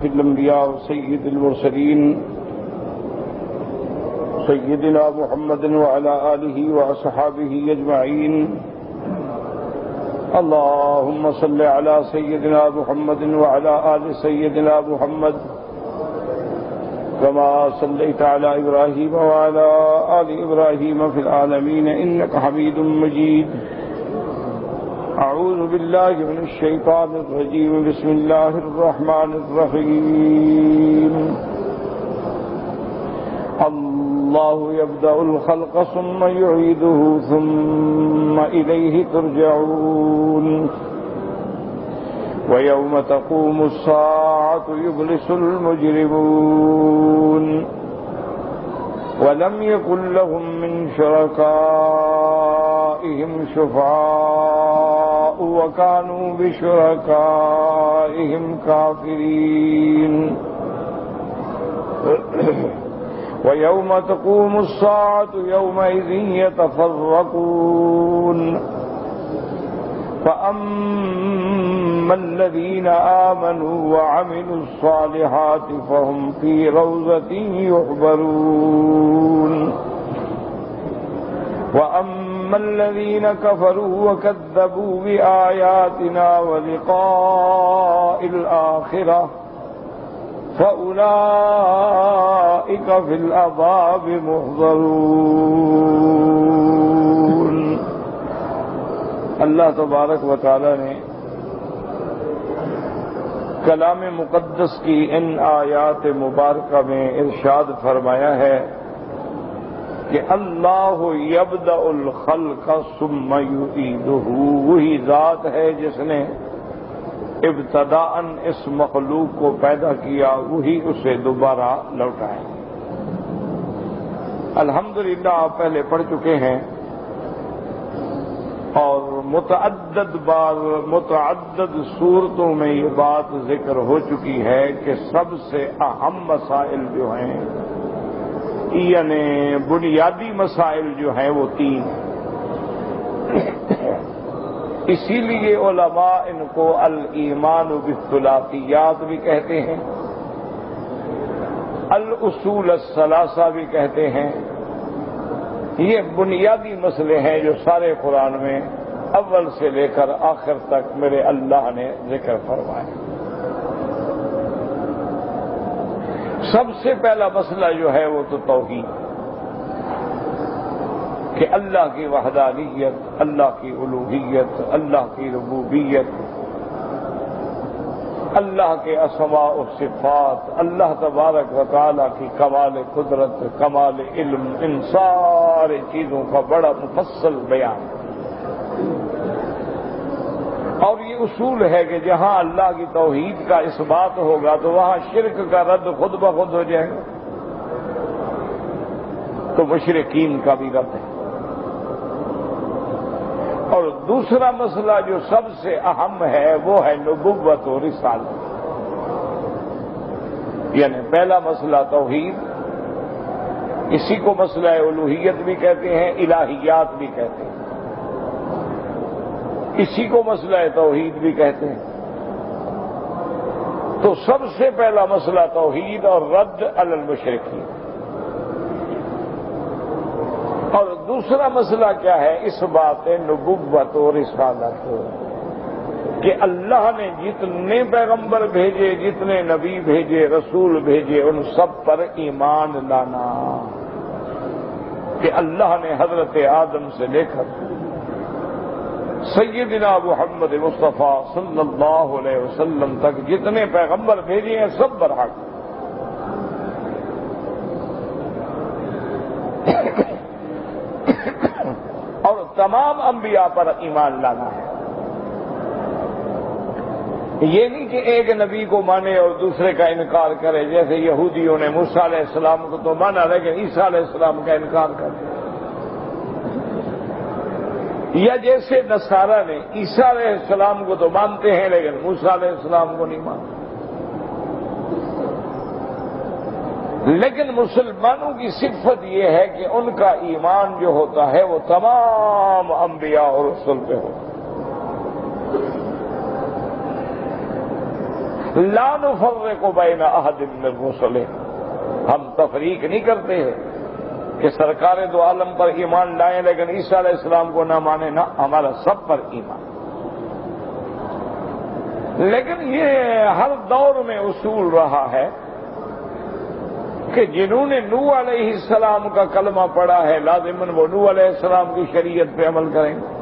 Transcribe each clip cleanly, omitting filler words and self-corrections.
الأنبياء وسيد المرسلين سيدنا محمد وعلى آله وأصحابه أجمعين. اللهم صل على سيدنا محمد وعلى آل سيدنا محمد كما صليت على إبراهيم وعلى آل إبراهيم في العالمين إنك حميد مجيد. أعوذ بالله من الشيطان الرجيم. بسم الله الرحمن الرحيم. الله يبدأ الخلق ثم يعيده ثم إليه ترجعون. ويوم تقوم الساعة يبلس المجرمون ولم يكن لهم من شركائهم شفعاء وكانوا بشركائهم كافرين. ويوم تقوم الساعة يومئذ يتفرقون فأما الذين آمنوا وعملوا الصالحات فهم في روضة يحبرون. وأما الذين كفروا وكذبوا بآياتنا ولقاء الآخرة فأولئك في العذاب محضرون. اللہ تبارک و تعالی نے کلام مقدس کی ان آیات مبارکہ میں ارشاد فرمایا ہے کہ اللہ یبدأ الخلق ثم یعیدہ، وہی ذات ہے جس نے ابتداءً اس مخلوق کو پیدا کیا، وہی اسے دوبارہ لوٹائے. الحمدللہ آپ پہلے پڑھ چکے ہیں اور متعدد بار متعدد صورتوں میں یہ بات ذکر ہو چکی ہے کہ سب سے اہم مسائل جو ہیں، یعنی بنیادی مسائل جو ہیں وہ تین ہیں. اسی لیے علماء ان کو الایمان بالثلاثیات بھی کہتے ہیں، الاصول الثلاثہ بھی کہتے ہیں. یہ بنیادی مسئلے ہیں جو سارے قرآن میں اول سے لے کر آخر تک میرے اللہ نے ذکر فرمائے. سب سے پہلا مسئلہ جو ہے وہ تو توحید، کہ اللہ کی وحدانیت، اللہ کی الوہیت، اللہ کی ربوبیت، اللہ کے اسماء و صفات، اللہ تبارک و تعالیٰ کی کمال قدرت، کمال علم، ان سارے چیزوں کا بڑا مفصل بیان. اور یہ اصول ہے کہ جہاں اللہ کی توحید کا اس بات ہوگا تو وہاں شرک کا رد خود بخود ہو جائے گا. تو مشرکین کا بھی رد ہے. اور دوسرا مسئلہ جو سب سے اہم ہے وہ ہے نبوت و رسالت. یعنی پہلا مسئلہ توحید، اسی کو مسئلہ الوہیت بھی کہتے ہیں، الہیات بھی کہتے ہیں، اسی کو مسئلہ توحید بھی کہتے ہیں. تو سب سے پہلا مسئلہ توحید اور رد علی المشرکین. اور دوسرا مسئلہ کیا ہے؟ اس بات نبوت و رسالت، کہ اللہ نے جتنے پیغمبر بھیجے، جتنے نبی بھیجے، رسول بھیجے، ان سب پر ایمان لانا. کہ اللہ نے حضرت آدم سے لے کر سیدنا محمد مصطفیٰ صلی اللہ علیہ وسلم تک جتنے پیغمبر بھیجے ہیں سب برحق. اور تمام انبیاء پر ایمان لانا ہے. یہ نہیں کہ ایک نبی کو مانے اور دوسرے کا انکار کرے، جیسے یہودیوں نے موسیٰ علیہ السلام کو تو مانا لیکن عیسیٰ علیہ السلام کا انکار کر دیا، یا جیسے نصارہ نے عیسیٰ علیہ السلام کو تو مانتے ہیں لیکن موسیٰ علیہ السلام کو نہیں مانتے. لیکن مسلمانوں کی صفت یہ ہے کہ ان کا ایمان جو ہوتا ہے وہ تمام انبیاء اور رسول پہ ہوتا ہے. لا نفرق بین احد من رسلہ، ہم تفریق نہیں کرتے ہیں کہ سرکار دو عالم پر ایمان لائیں لیکن عیسیٰ علیہ السلام کو نہ مانے، نہ، ہمارا سب پر ایمان۔ لیکن یہ ہر دور میں اصول رہا ہے کہ جنہوں نے نوح علیہ السلام کا کلمہ پڑھا ہے لازماً وہ نوح علیہ السلام کی شریعت پہ عمل کریں گے،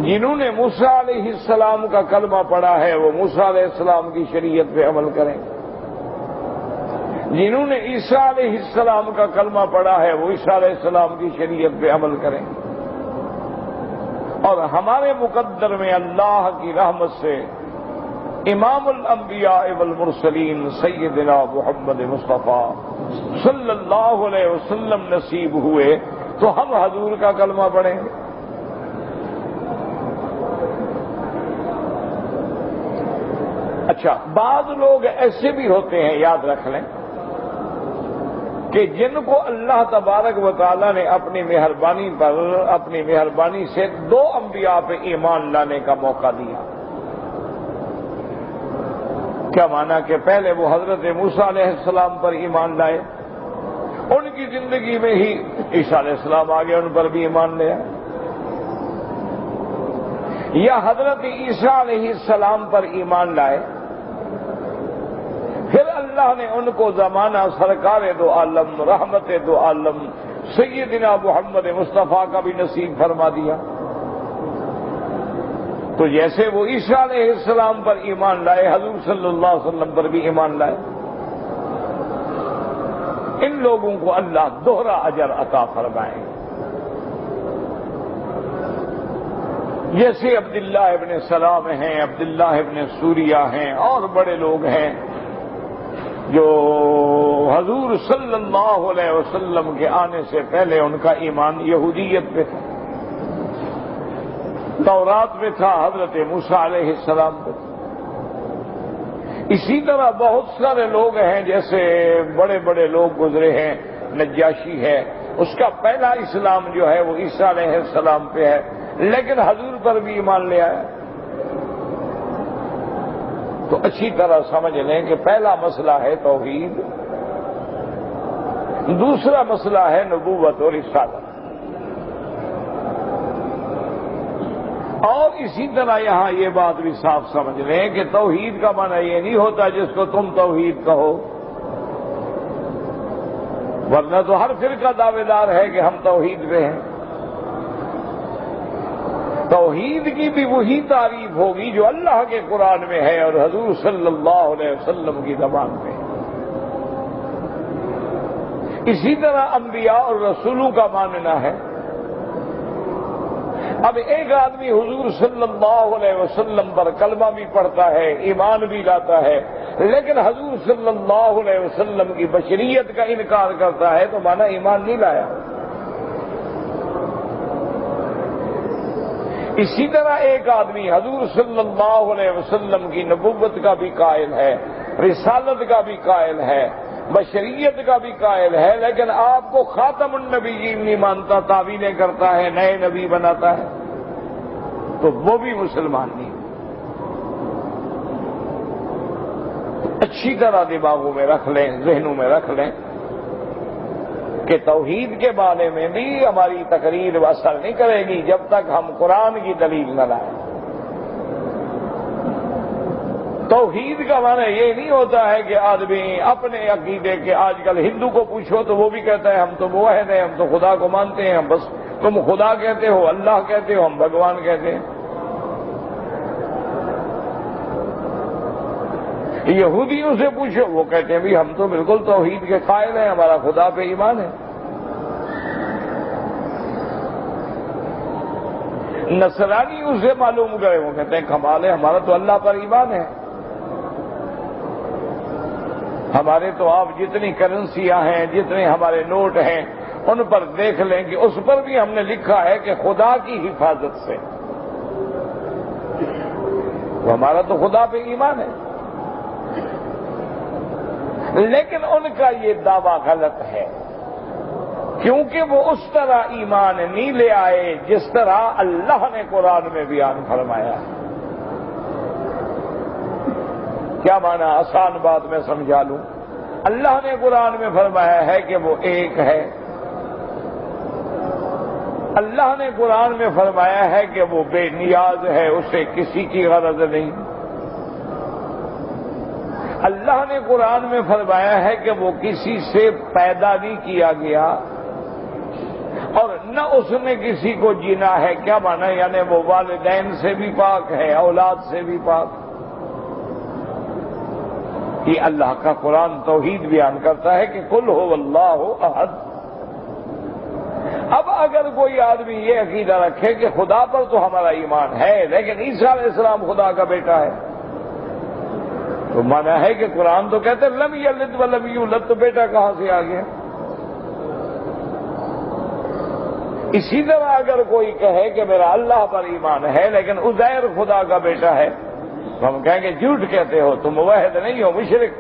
جنہوں نے موسیٰ علیہ السلام کا کلمہ پڑھا ہے وہ موسیٰ علیہ السلام کی شریعت پہ عمل کریں گے، جنہوں نے عیسیٰ علیہ السلام کا کلمہ پڑھا ہے وہ عیسیٰ علیہ السلام کی شریعت پہ عمل کریں گے۔ اور ہمارے مقدر میں اللہ کی رحمت سے امام الانبیاء والمرسلین سیدنا محمد مصطفیٰ صلی اللہ علیہ وسلم نصیب ہوئے تو ہم حضور کا کلمہ پڑھیں گے۔ اچھا، بعض لوگ ایسے بھی ہوتے ہیں، یاد رکھ لیں، کہ جن کو اللہ تبارک و تعالیٰ نے اپنی مہربانی سے دو انبیاء پہ ایمان لانے کا موقع دیا۔ کیا مانا کہ پہلے وہ حضرت موسیٰ علیہ السلام پر ایمان لائے، ان کی زندگی میں ہی عیسیٰ علیہ السلام آگے ان پر بھی ایمان لے آئے، یا حضرت عیسیٰ علیہ السلام پر ایمان لائے پھر اللہ نے ان کو زمانہ سرکار دو عالم رحمت دو عالم سیدنا محمد مصطفیٰ کا بھی نصیب فرما دیا۔ تو جیسے وہ عیسیٰ علیہ السلام پر ایمان لائے حضور صلی اللہ علیہ وسلم پر بھی ایمان لائے، ان لوگوں کو اللہ دوہرا اجر عطا فرمائے۔ جیسے عبداللہ ابن سلام ہیں، عبداللہ ابن سوریہ ہیں، اور بڑے لوگ ہیں جو حضور صلی اللہ علیہ وسلم کے آنے سے پہلے ان کا ایمان یہودیت پہ تھا، تورات میں تھا، حضرت موسیٰ علیہ السلام پہ تھا۔ اسی طرح بہت سارے لوگ ہیں، جیسے بڑے بڑے لوگ گزرے ہیں، نجاشی ہے، اس کا پہلا اسلام جو ہے وہ عیسیٰ علیہ السلام پہ ہے، لیکن حضور پر بھی ایمان لے آیا۔ تو اچھی طرح سمجھ لیں کہ پہلا مسئلہ ہے توحید، دوسرا مسئلہ ہے نبوت اور رسالت۔ اور اسی طرح یہاں یہ بات بھی صاف سمجھ لیں کہ توحید کا معنی یہ نہیں ہوتا جس کو تم توحید کہو، ورنہ تو ہر فرقہ دعوے دار ہے کہ ہم توحید پہ ہیں۔ توحید کی بھی وہی تعریف ہوگی جو اللہ کے قرآن میں ہے اور حضور صلی اللہ علیہ وسلم کی زبان میں ہے۔ اسی طرح انبیاء اور رسولوں کا ماننا ہے۔ اب ایک آدمی حضور صلی اللہ علیہ وسلم پر کلمہ بھی پڑھتا ہے، ایمان بھی لاتا ہے، لیکن حضور صلی اللہ علیہ وسلم کی بشریت کا انکار کرتا ہے تو مانا ایمان نہیں لایا۔ اسی طرح ایک آدمی حضور صلی اللہ علیہ وسلم کی نبوت کا بھی قائل ہے، رسالت کا بھی قائل ہے، بشریت کا بھی قائل ہے، لیکن آپ کو خاتم النبیین نہیں مانتا، تعویلیں کرتا ہے، نئے نبی بناتا ہے، تو وہ بھی مسلمان نہیں۔ اچھی طرح دماغوں میں رکھ لیں، ذہنوں میں رکھ لیں کہ توحید کے بارے میں بھی ہماری تقریر اثر نہیں کرے گی جب تک ہم قرآن کی دلیل نہ لائیں۔ توحید کا معنی یہ نہیں ہوتا ہے کہ آدمی اپنے عقیدے کے، آج کل ہندو کو پوچھو تو وہ بھی کہتا ہے ہم تو موحد ہیں، ہم تو خدا کو مانتے ہیں، ہم بس تم خدا کہتے ہو، اللہ کہتے ہو، ہم بھگوان کہتے ہیں۔ یہودیوں سے پوچھو وہ کہتے ہیں بھی ہم تو بالکل توحید کے قائل ہیں، ہمارا خدا پہ ایمان ہے۔ نصرانیوں سے معلوم کرے وہ کہتے ہیں کمال ہے، ہمارا تو اللہ پر ایمان ہے۔ ہمارے تو آپ جتنی کرنسیاں ہیں، جتنے ہمارے نوٹ ہیں، ان پر دیکھ لیں کہ اس پر بھی ہم نے لکھا ہے کہ خدا کی حفاظت سے، وہ ہمارا تو خدا پہ ایمان ہے۔ لیکن ان کا یہ دعویٰ غلط ہے، کیونکہ وہ اس طرح ایمان نہیں لے آئے جس طرح اللہ نے قرآن میں بیان فرمایا۔ کیا معنی؟ آسان بات میں سمجھا لوں۔ اللہ نے قرآن میں فرمایا ہے کہ وہ ایک ہے، اللہ نے قرآن میں فرمایا ہے کہ وہ بے نیاز ہے، اسے کسی کی غرض نہیں۔ اللہ نے قرآن میں فرمایا ہے کہ وہ کسی سے پیدا نہیں کیا گیا اور نہ اس نے کسی کو جینا ہے۔ کیا مانا؟ یعنی وہ والدین سے بھی پاک ہے، اولاد سے بھی پاک۔ یہ اللہ کا قرآن توحید بیان کرتا ہے کہ قل هو اللہ احد۔ اب اگر کوئی آدمی یہ عقیدہ رکھے کہ خدا پر تو ہمارا ایمان ہے لیکن عیسیٰ علیہ السلام خدا کا بیٹا ہے، تو مانا ہے کہ قرآن تو کہتے ہیں لم یلد ولم یولد، تو بیٹا کہاں سے آ گیا؟ اسی طرح اگر کوئی کہے کہ میرا اللہ پر ایمان ہے لیکن عزیر خدا کا بیٹا ہے، تو ہم کہیں گے جھوٹ کہتے ہو، تم موحد نہیں ہو، مشرک،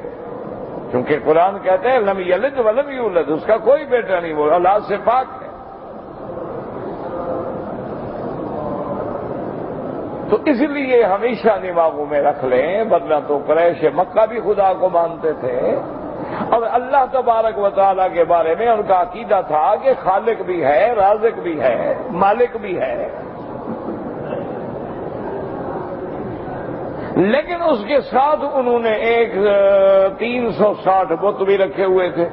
کیونکہ قرآن کہتے ہیں لم یلد ولم یولد، اس کا کوئی بیٹا نہیں، وہ اولاد سے پاک ہے۔ تو اس لیے ہمیشہ دماغوں میں رکھ لیں، ورنہ تو قریش مکہ بھی خدا کو مانتے تھے اور اللہ تبارک و تعالیٰ کے بارے میں ان کا عقیدہ تھا کہ خالق بھی ہے، رازق بھی ہے، مالک بھی ہے، لیکن اس کے ساتھ انہوں نے 360 بت بھی رکھے ہوئے تھے۔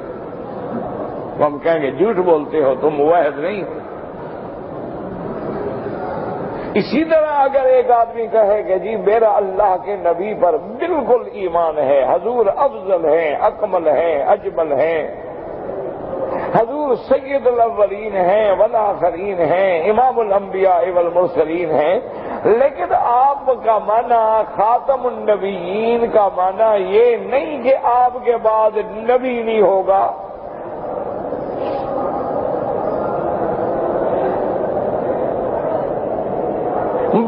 تو ہم کہیں گے جھوٹ بولتے ہو، تم موحد نہیں ہو۔ اسی طرح اگر ایک آدمی کہے کہ جی میرا اللہ کے نبی پر بالکل ایمان ہے، حضور افضل ہیں، اکمل ہیں، اجمل ہیں، حضور سید الاولین ہیں والآخرین ہیں، امام الانبیاء والمرسلین ہیں، لیکن آپ کا معنی خاتم النبیین کا معنی یہ نہیں کہ آپ کے بعد نبی نہیں ہوگا،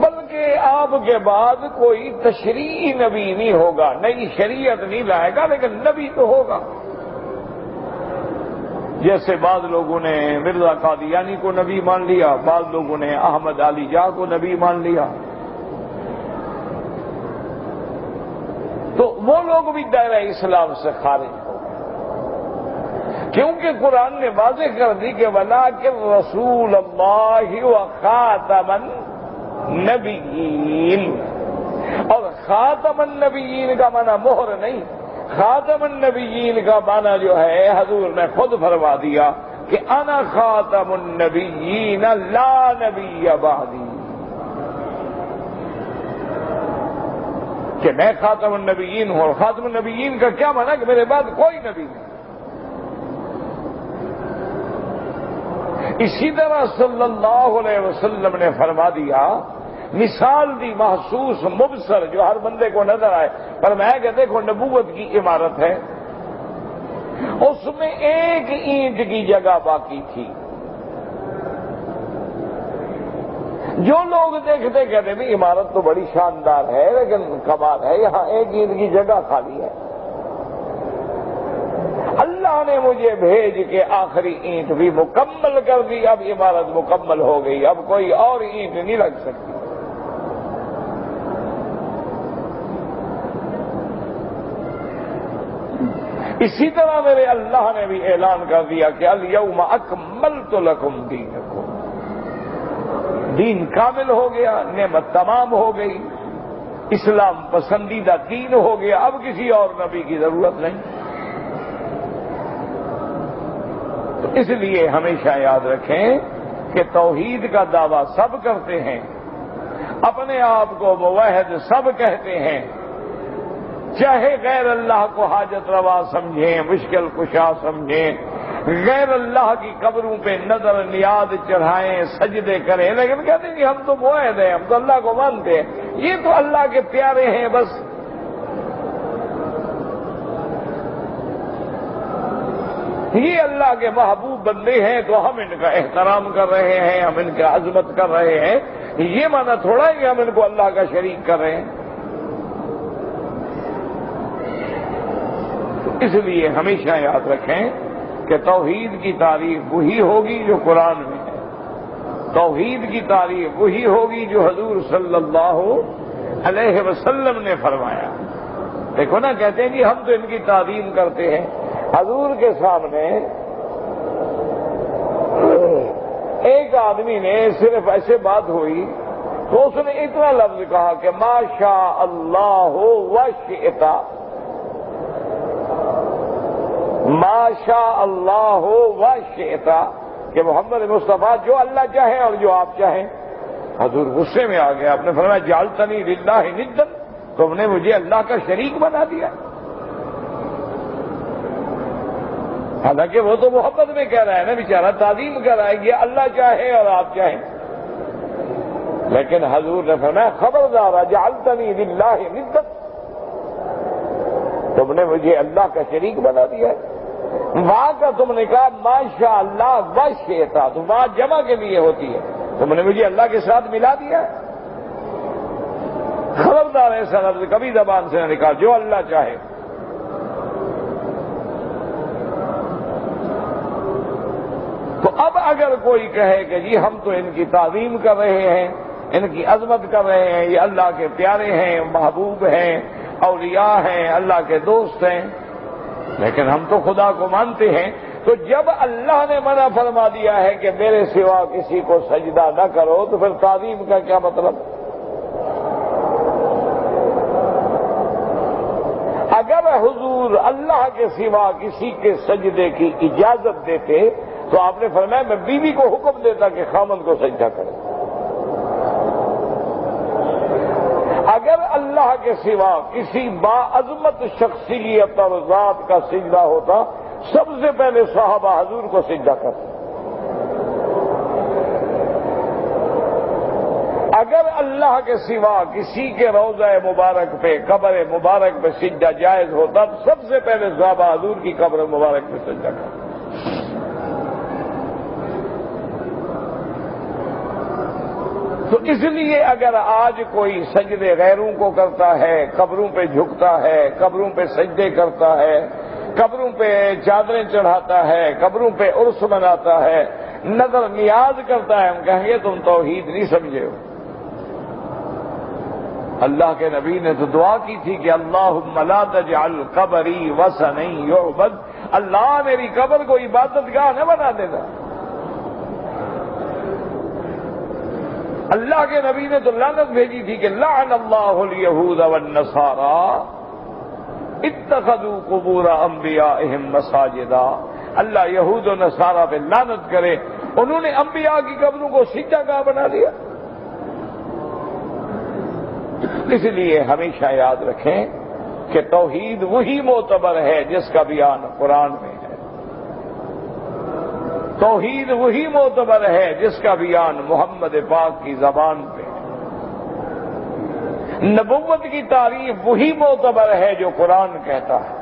بلکہ آپ کے بعد کوئی تشریعی نبی نہیں ہوگا، نئی شریعت نہیں لائے گا، لیکن نبی تو ہوگا۔ جیسے بعض لوگوں نے مرزا قادیانی کو نبی مان لیا، بعض لوگوں نے احمد علی جاہ کو نبی مان لیا، تو وہ لوگ بھی دائرہ اسلام سے خارج ہو گئے، کیونکہ قرآن نے واضح کر دی کہ وَلَٰكِن رَّسُولَ اللَّهِ وَخَاتَمَ النَّبِيِّينَ، اور خاتم النبیین کا معنی مہر نہیں، خاتم النبیین کا معنی جو ہے حضور نے خود فرما دیا کہ انا خاتم النبیین لا نبی بعدی، کہ میں خاتم النبیین ہوں، اور خاتم النبیین کا کیا معنی کہ میرے بعد کوئی نبی نہیں۔ اسی طرح صلی اللہ علیہ وسلم نے فرما دیا، مثال دی محسوس مبصر جو ہر بندے کو نظر آئے، پر میں کہ دیکھو نبوت کی عمارت ہے، اس میں ایک اینٹ کی جگہ باقی تھی، جو لوگ دیکھتے کہتے بھی عمارت تو بڑی شاندار ہے لیکن کمال ہے، یہاں ایک اینٹ کی جگہ خالی ہے۔ اللہ نے مجھے بھیج کے آخری اینٹ بھی مکمل کر دی، اب عمارت مکمل ہو گئی، اب کوئی اور اینٹ نہیں لگ سکتی۔ اسی طرح میرے اللہ نے بھی اعلان کر دیا کہ الیوم اکملت لکم دینکم، دین کامل ہو گیا، نعمت تمام ہو گئی، اسلام پسندیدہ دین ہو گیا، اب کسی اور نبی کی ضرورت نہیں۔ تو اس لیے ہمیشہ یاد رکھیں کہ توحید کا دعویٰ سب کرتے ہیں، اپنے آپ کو موحد سب کہتے ہیں، چاہے غیر اللہ کو حاجت روا سمجھیں، مشکل کشا سمجھیں، غیر اللہ کی قبروں پہ نظر نیاز چڑھائیں، سجدے کریں، لیکن کہتے ہیں کہ ہم تو موحد ہیں، ہم تو اللہ کو مانتے ہیں، یہ تو اللہ کے پیارے ہیں، بس یہ اللہ کے محبوب بندے ہیں تو ہم ان کا احترام کر رہے ہیں، ہم ان کا عظمت کر رہے ہیں، یہ معنی تھوڑا ہے کہ ہم ان کو اللہ کا شریک کر رہے ہیں۔ اس لیے ہمیشہ یاد رکھیں کہ توحید کی تعریف وہی ہوگی جو قرآن میں ہے، توحید کی تعریف وہی ہوگی جو حضور صلی اللہ علیہ وسلم نے فرمایا۔ دیکھو نا، کہتے ہیں جی ہم تو ان کی تعظیم کرتے ہیں. حضور کے سامنے ایک آدمی نے صرف ایسے بات ہوئی تو اس نے اتنا لفظ کہا کہ ما شاء اللہ وشئت، ما شاء اللہ وشئت، کہ محمد مصطفیٰ جو اللہ چاہے اور جو آپ چاہیں. حضور غصے میں آ گیا، آپ نے فرمایا جعلتنی للہ ندا، تم نے مجھے اللہ کا شریک بنا دیا. حالانکہ وہ تو محبت میں کہہ رہا ہے نا بیچارہ، تعظیم کر رہا ہے کہ اللہ چاہے اور آپ چاہیں. لیکن حضور نے فرمایا خبردار جعلتنی للہ ندا، تم نے مجھے اللہ کا شریک بنا دیا. وہاں کا تم نے کہا ماشاء اللہ وشئت، تو وہاں جمع کے لیے ہوتی ہے، تم نے مجھے اللہ کے ساتھ ملا دیا. خبردار ایسا لفظ کبھی زبان سے نہ نکال، جو اللہ چاہے. تو اب اگر کوئی کہے کہ جی ہم تو ان کی تعظیم کر رہے ہیں، ان کی عظمت کر رہے ہیں، یہ اللہ کے پیارے ہیں، محبوب ہیں، اولیاء ہیں، اللہ کے دوست ہیں، لیکن ہم تو خدا کو مانتے ہیں، تو جب اللہ نے منع فرما دیا ہے کہ میرے سوا کسی کو سجدہ نہ کرو، تو پھر تعظیم کا کیا مطلب؟ اگر حضور اللہ کے سوا کسی کے سجدے کی اجازت دیتے تو آپ نے فرمایا میں بیوی کو حکم دیتا کہ خامند کو سجدہ کرے. اگر اللہ کے سوا کسی باعظمت شخصیت اور ذات کا سجدہ ہوتا، سب سے پہلے صحابہ حضور کو سجدہ کرتے. اگر اللہ کے سوا کسی کے روضہ مبارک پہ، قبر مبارک پہ سجدہ جائز ہوتا، تو سب سے پہلے صحابہ حضور کی قبر مبارک پہ سجدہ کرتے. تو اس لیے اگر آج کوئی سجدے غیروں کو کرتا ہے، قبروں پہ جھکتا ہے، قبروں پہ سجدے کرتا ہے، قبروں پہ چادریں چڑھاتا ہے، قبروں پہ عرس مناتا ہے، نظر نیاز کرتا ہے، ہم کہیں گے تم توحید نہیں سمجھے ہو. اللہ کے نبی نے تو دعا کی تھی کہ اللہم لا تجعل قبری وثنا یعبد، اللہ میری قبر کو عبادت گاہ نہ بنا دینا. اللہ کے نبی نے تو لعنت بھیجی تھی کہ لعن اللہ الیہود والنصارى اتخذوا قبور انبیائہم مساجدا، اللہ یہود و نصارہ پہ لعنت کرے، انہوں نے انبیاء کی قبروں کو سجدہ گاہ بنا دیا. اس لیے ہمیشہ یاد رکھیں کہ توحید وہی معتبر ہے جس کا بیان قرآن میں ہے، توحید وہی معتبر ہے جس کا بیان محمد پاک کی زبان پہ ہے، نبوت کی تعریف وہی معتبر ہے جو قرآن کہتا ہے.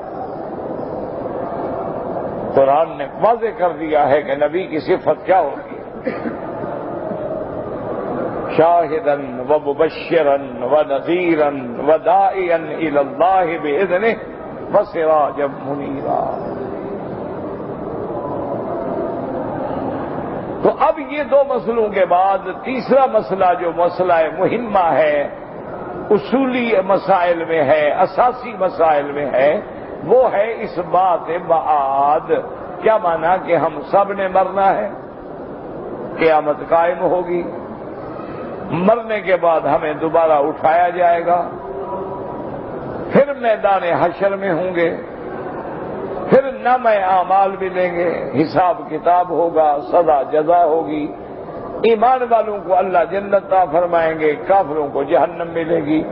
قرآن نے واضح کر دیا ہے کہ نبی کی صفت کیا ہوتی ہے، شاہداً ومبشراً ونذیراً وداعیاً الی اللہ باذنہ وسراجا منیرا. تو اب یہ دو مسئلوں کے بعد تیسرا مسئلہ جو مسئلہ مہمہ ہے، اصولی مسائل میں ہے، اساسی مسائل میں ہے، وہ ہے اس بات بعد. کیا مانا کہ ہم سب نے مرنا ہے، قیامت قائم ہوگی، مرنے کے بعد ہمیں دوبارہ اٹھایا جائے گا، پھر میدان حشر میں ہوں گے، پھر نام اعمال ملیں گے، حساب کتاب ہوگا، سزا جزا ہوگی. ایمان والوں کو اللہ جنت عطا فرمائیں گے، کافروں کو جہنم ملے گی.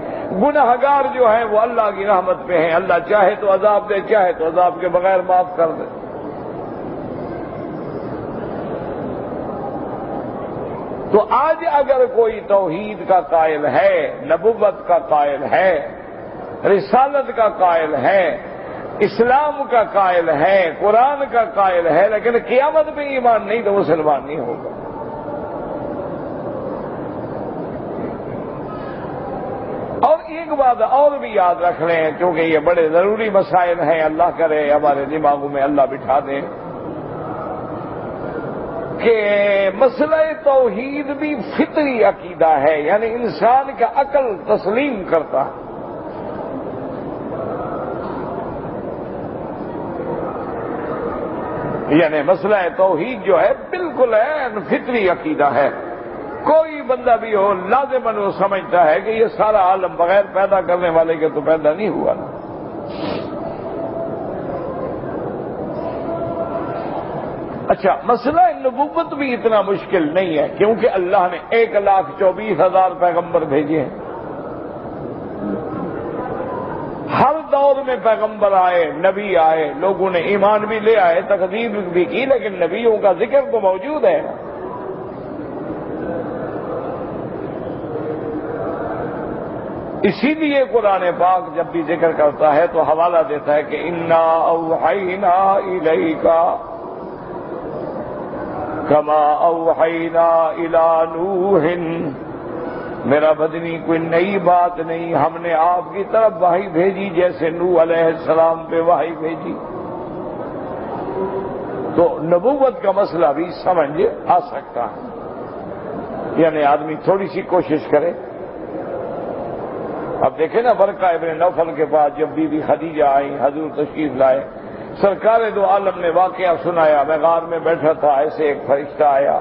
گناہگار جو ہیں وہ اللہ کی رحمت پہ ہیں، اللہ چاہے تو عذاب دے، چاہے تو عذاب کے بغیر معاف کر دے. تو آج اگر کوئی توحید کا قائل ہے، نبوت کا قائل ہے، رسالت کا قائل ہے، اسلام کا قائل ہے، قرآن کا قائل ہے، لیکن قیامت میں ایمان نہیں تو مسلمان نہیں ہوگا. اور ایک بات اور بھی یاد رکھ لیں، کیونکہ یہ بڑے ضروری مسائل ہیں، اللہ کرے ہمارے دماغوں میں اللہ بٹھا دے، کہ مسئلہ توحید بھی فطری عقیدہ ہے، یعنی انسان کا عقل تسلیم کرتا ہے. یعنی مسئلہ توحید جو ہے بالکل فطری عقیدہ ہے. کوئی بندہ بھی ہو لازماً وہ سمجھتا ہے کہ یہ سارا عالم بغیر پیدا کرنے والے کے تو پیدا نہیں ہوا نا. اچھا، مسئلہ نبوت بھی اتنا مشکل نہیں ہے کیونکہ اللہ نے 1,24,000 پیغمبر بھیجے ہیں. ہر دور میں پیغمبر آئے، نبی آئے، لوگوں نے ایمان بھی لے آئے، تکذیب بھی کی، لیکن نبیوں کا ذکر تو موجود ہے. اسی لیے قرآن پاک جب بھی ذکر کرتا ہے تو حوالہ دیتا ہے کہ انا اوحینا الیک کما اوحینا الی نوح. میرا بدنی کوئی نئی بات نہیں، ہم نے آپ کی طرف وحی بھیجی جیسے نوح علیہ السلام پہ وحی بھیجی. تو نبوت کا مسئلہ بھی سمجھ آ سکتا ہے، یعنی آدمی تھوڑی سی کوشش کرے. اب دیکھیں نا، ورقہ ابن نوفل کے پاس جب بی بی خدیجہ آئی، حضور تشریف لائے، سرکار دو عالم نے واقعہ سنایا. میں غار میں بیٹھا تھا، ایسے ایک فرشتہ آیا،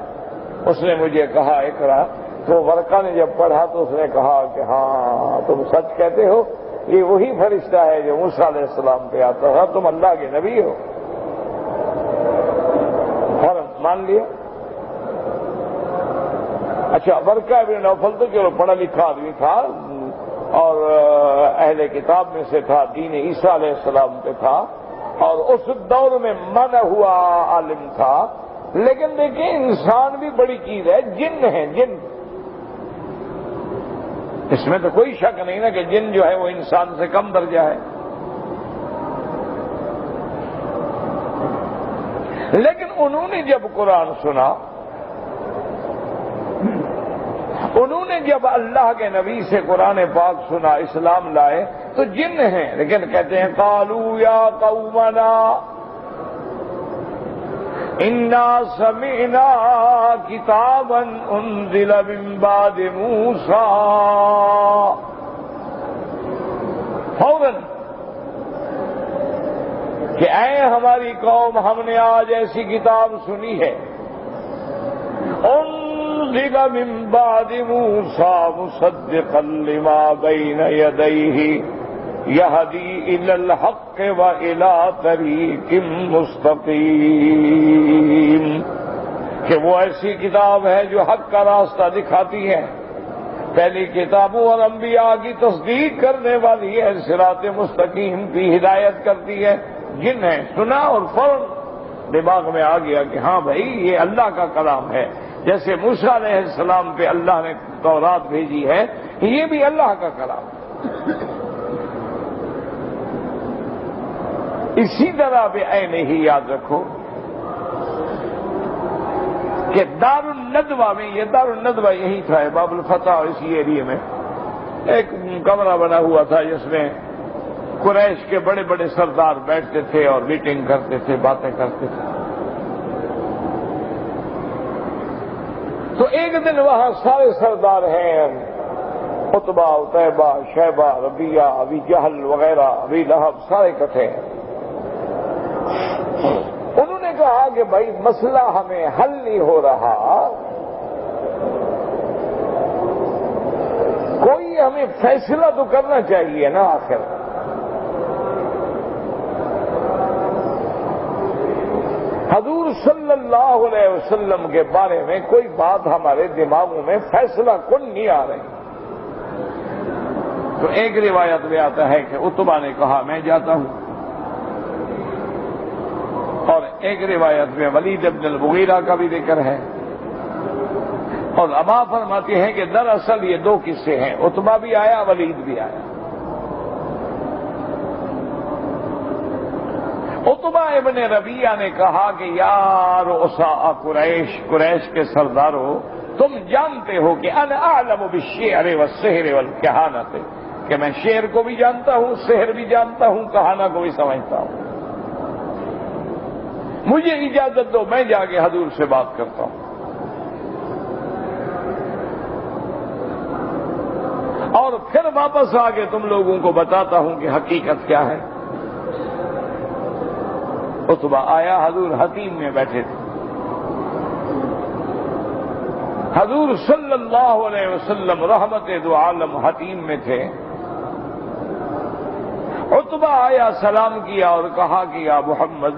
اس نے مجھے کہا اقرا. تو ورقہ نے جب پڑھا تو اس نے کہا کہ ہاں تم سچ کہتے ہو، یہ وہی فرشتہ ہے جو موسیٰ علیہ السلام پہ آتا تھا، تم اللہ کے نبی ہو. فوراً مان لیا. اچھا، ورقہ ابن نوفل تو چلو پڑھا لکھا آدمی تھا اور اہل کتاب میں سے تھا، دین عیسیٰ علیہ السلام پہ تھا اور اس دور میں منع ہوا عالم تھا. لیکن دیکھیں، انسان بھی بڑی چیز ہے، جن ہے جن. اس میں تو کوئی شک نہیں نا کہ جن جو ہے وہ انسان سے کم درجہ ہے. لیکن انہوں نے جب قرآن سنا، انہوں نے جب اللہ کے نبی سے قرآن پاک سنا، اسلام لائے، تو جن ہیں. لیکن کہتے ہیں قالوا یا قومنا انا سمعنا کتابا انزل من بعد موسیٰ. فوراً کہ اے ہماری قوم، ہم نے آج ایسی کتاب سنی ہے، انزل من بعد موسیٰ مصدقا لما بین یدیہ یہدی الی الحق والی طریق مستقیم. کہ وہ ایسی کتاب ہے جو حق کا راستہ دکھاتی ہے، پہلی کتابوں اور انبیاء کی تصدیق کرنے والی ہے، صراط مستقیم کی ہدایت کرتی ہے. جن ہے سنا اور فوراً دماغ میں آ گیا کہ ہاں بھائی یہ اللہ کا کلام ہے. جیسے موسیٰ علیہ السلام پہ اللہ نے تورات بھیجی ہے، یہ بھی اللہ کا کلام ہے. اسی طرح پہ عین ہی یاد رکھو کہ دار الندوہ میں، یہ دار الندوہ یہی تھا باب الفتح، اور اسی ایریے میں ایک کمرہ بنا ہوا تھا جس میں قریش کے بڑے بڑے سردار بیٹھتے تھے اور میٹنگ کرتے تھے، باتیں کرتے تھے. تو ایک دن وہاں سارے سردار ہیں، عتبہ، عتیبہ، شیبہ، ربیہ، ابی جہل وغیرہ، ابی لہب، سارے اکٹھے ہیں. انہوں نے کہا کہ بھائی مسئلہ ہمیں حل نہیں ہو رہا، کوئی ہمیں فیصلہ تو کرنا چاہیے نا. آخر حضور صلی اللہ علیہ وسلم کے بارے میں کوئی بات ہمارے دماغوں میں فیصلہ کن نہیں آ رہی. تو ایک روایت میں آتا ہے کہ عتبہ نے کہا میں جاتا ہوں، اور ایک روایت میں ولید بن المغیرہ کا بھی ذکر ہے. اور اما فرماتے ہیں کہ دراصل یہ دو قصے ہیں، عتبہ بھی آیا، ولید بھی آیا. عتبہ ابن ربیعہ نے کہا کہ یا رؤساء قریش، قریش کے سرداروں، تم جانتے ہو کہ انا اعلم بالشعر والسحر والکہانۃ، کہ میں شعر کو بھی جانتا ہوں، سحر بھی جانتا ہوں، کہانہ کو بھی سمجھتا ہوں. مجھے اجازت دو، میں جا کے حضور سے بات کرتا ہوں. اور پھر واپس آ کے تم لوگوں کو بتاتا ہوں کہ حقیقت کیا ہے. عتبہ آیا، حضور حتیم میں بیٹھے تھے، حضور صلی اللہ علیہ وسلم رحمت دو عالم حتیم میں تھے۔ عتبہ آیا، سلام کیا اور کہا کہ یا محمد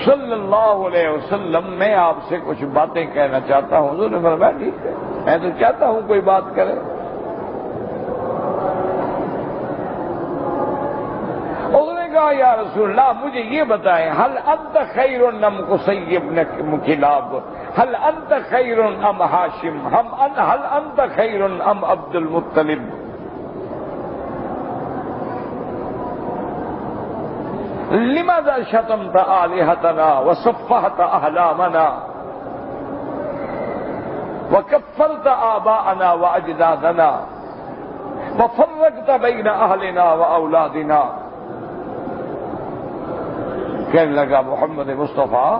صلی اللہ علیہ وسلم، میں آپ سے کچھ باتیں کہنا چاہتا ہوں۔ حضور نے فرمایا ٹھیک ہے، میں تو چاہتا ہوں کوئی بات کرے۔ حضور نے کہا یا رسول اللہ مجھے یہ بتائیں، هل انت خیر ام قصی بن کلاب، هل انت خیر ام ہاشم، هل انت خیر ام عبد المطلب؟ لماذا شتمت آلهتنا وصفحت أحلامنا وكفرت آباءنا وأجدادنا وفرقت بين أهلنا وأولادنا؟ کہنے لگا محمد مصطفیٰ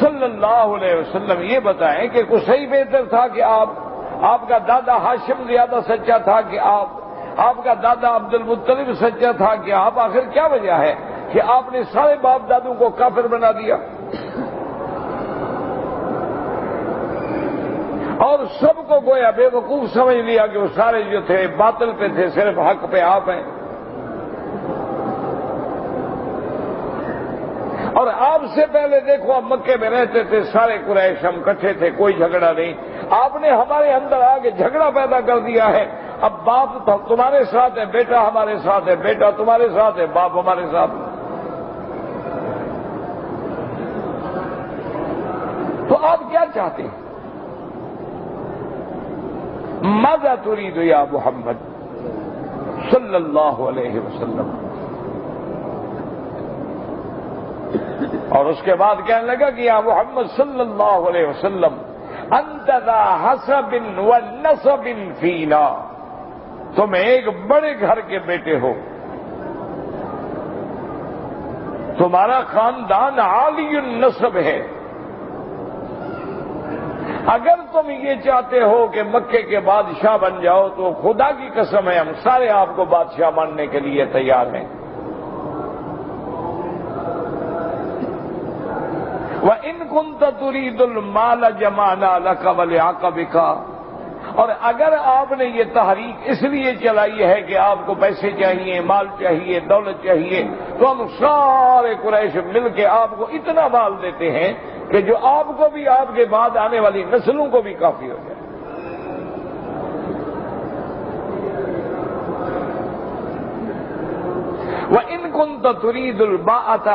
صلی اللہ علیہ وسلم یہ بتائیں کہ قصی بہتر تھا کہ آپ کا دادا ہاشم زیادہ سچا تھا کہ آپ کا دادا عبد المطلب سچا تھا کہ آپ؟ آخر کیا وجہ ہے کہ آپ نے سارے باپ دادوں کو کافر بنا دیا اور سب کو گویا بے وقوف سمجھ لیا کہ وہ سارے جو تھے باطل پہ تھے، صرف حق پہ آپ ہیں؟ اور آپ سے پہلے دیکھو ہم مکے میں رہتے تھے، سارے قریش ہم اکٹھے تھے، کوئی جھگڑا نہیں۔ آپ نے ہمارے اندر آگے جھگڑا پیدا کر دیا ہے۔ اب باپ تمہارے ساتھ ہے، بیٹا ہمارے ساتھ ہے، بیٹا تمہارے ساتھ ہے، باپ ہمارے ساتھ ہے۔ تو آپ کیا چاہتے ہیں؟ ماذا تريد یا محمد صلی اللہ علیہ وسلم؟ اور اس کے بعد کہنے لگا کہ یا محمد صلی اللہ علیہ وسلم انت ذا حسب ونسب فینا، تم ایک بڑے گھر کے بیٹے ہو، تمہارا خاندان عالی النسب ہے۔ اگر تم یہ چاہتے ہو کہ مکے کے بادشاہ بن جاؤ تو خدا کی قسم ہے ہم سارے آپ کو بادشاہ ماننے کے لیے تیار ہیں۔ وَإِن كُنتَ تُرِيدُ الْمَالَ جَمَعْنَا لَكَ وَلِعَقَبِكَ، اور اگر آپ نے یہ تحریک اس لیے چلائی ہے کہ آپ کو پیسے چاہیے، مال چاہیے، دولت چاہیے، تو ہم سارے قریش مل کے آپ کو اتنا مال دیتے ہیں کہ جو آپ کو بھی آپ کے بعد آنے والی نسلوں کو بھی کافی ہو جائے۔ وَإِن كُنتَ تُرِيدُ الْبَاءَةَ،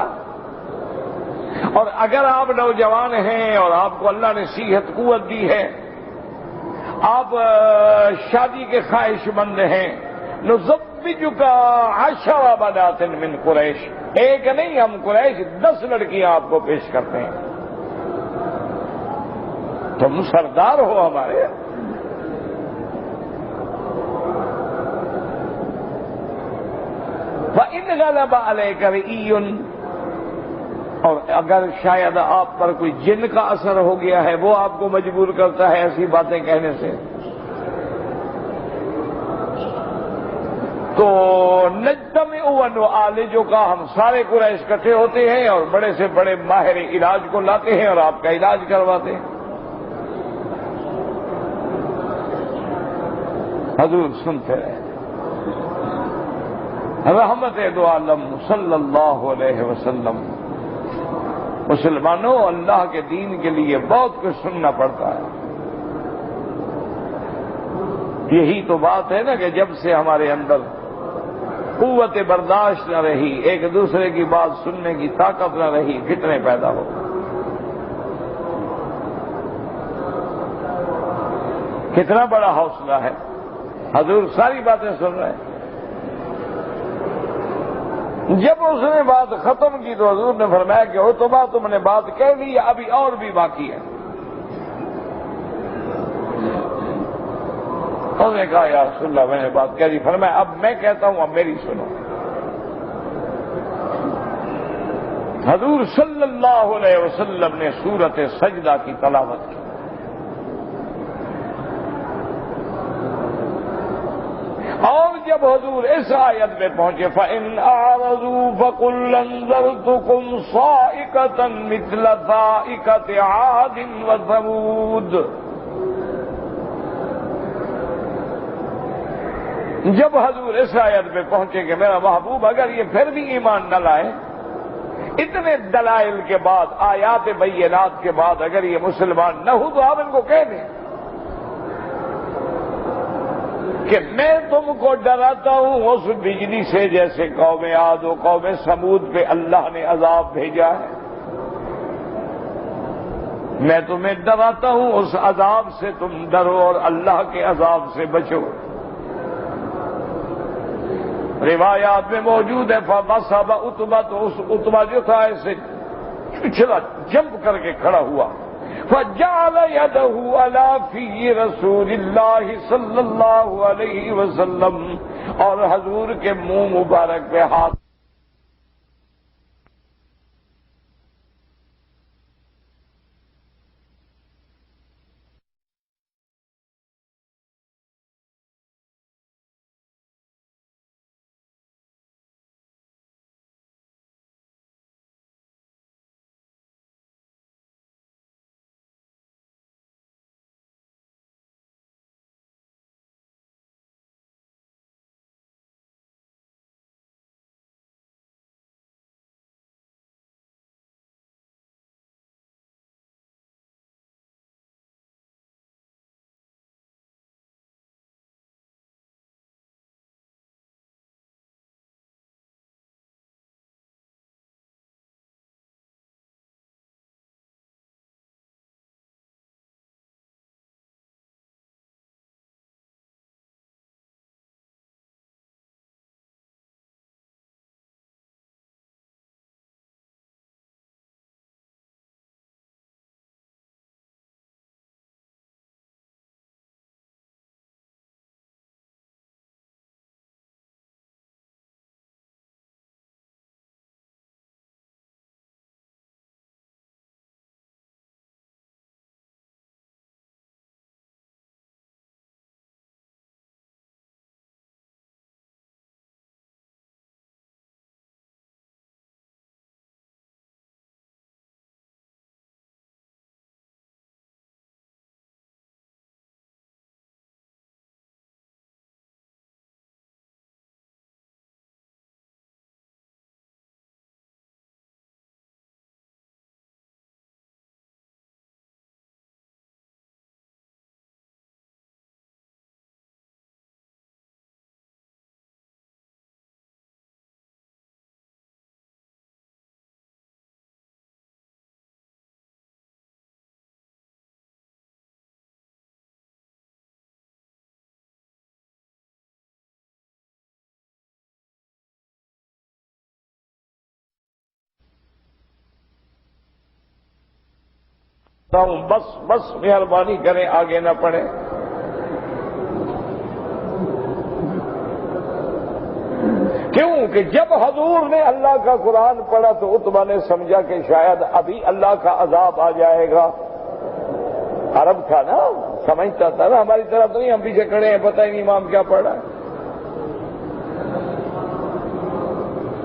اور اگر آپ نوجوان ہیں اور آپ کو اللہ نے صحت قوت دی ہے، آپ شادی کے خواہش مند ہیں، نزوجک 10 بنات من قریش، ایک نہیں ہم قریش 10 لڑکیاں آپ کو پیش کرتے ہیں، تم سردار ہو ہمارے۔ وَإِنْ غَلَبَ عَلَيْكَ رِئِيٌّ، اور اگر شاید آپ پر کوئی جن کا اثر ہو گیا ہے، وہ آپ کو مجبور کرتا ہے ایسی باتیں کہنے سے، تو نجتمع ونعالجک، ہم سارے قریش اکٹھے ہوتے ہیں اور بڑے سے بڑے ماہر علاج کو لاتے ہیں اور آپ کا علاج کرواتے ہیں۔ حضور سنتے رہے، رحمت دو عالم صلی اللہ علیہ وسلم۔ مسلمانوں، اللہ کے دین کے لیے بہت کچھ سننا پڑتا ہے۔ یہی تو بات ہے نا کہ جب سے ہمارے اندر قوت برداشت نہ رہی، ایک دوسرے کی بات سننے کی طاقت نہ رہی، فتنے پیدا ہو۔ کتنا بڑا حوصلہ ہے، حضور ساری باتیں سن رہے ہیں۔ جب اس نے بات ختم کی تو حضور نے فرمایا کہ عتبہ تم نے بات کہہ لی، ابھی اور بھی باقی ہے۔ انہوں نے کہا یا رسول اللہ میں نے بات کہہ دی۔ فرمایا اب میں کہتا ہوں، اب میری سنو۔ حضور صلی اللہ علیہ وسلم نے سورۃ سجدہ کی تلاوت کی، اور جب حضور اس آیت میں پہنچے فَإِنْ أَعْرَضُوا فَقُلْ أَنذَرْتُكُمْ صَاعِقَةً مِثْلَ صَاعِقَةِ عَادٍ وَثَمُودَ، جب حضور اس آیت میں پہنچے کہ میرا محبوب اگر یہ پھر بھی ایمان نہ لائیں، اتنے دلائل کے بعد، آیات بینات کے بعد اگر یہ مسلمان نہ ہو تو آپ ان کو کہہ دیں کہ میں تم کو ڈراتا ہوں اس بجلی سے جیسے قوم عاد و قوم سمود پہ اللہ نے عذاب بھیجا ہے، میں تمہیں ڈراتا ہوں اس عذاب سے، تم ڈرو اور اللہ کے عذاب سے بچو۔ روایات میں موجود ہے فَبَصَبَ عُتْبَةُ، تو اس عتبہ جو تھا ایسے چھلا جمپ کر کے کھڑا ہوا، فَجَعَلَ يَدَهُ عَلَى فِي رَسُولِ اللَّهِ صلی اللہ علیہ وسلم، اور حضور کے منہ مبارک پہ ہاتھ ہوں، بس بس مہربانی کریں آگے نہ پڑھیں۔ کیوں کہ جب حضور نے اللہ کا قرآن پڑھا تو عتبہ نے سمجھا کہ شاید ابھی اللہ کا عذاب آ جائے گا۔ عرب تھا نا، سمجھتا تھا نا، ہماری طرف تو نہیں، ہم پیچھے کھڑے ہیں پتہ ہی نہیں امام کیا پڑھ رہا ہے۔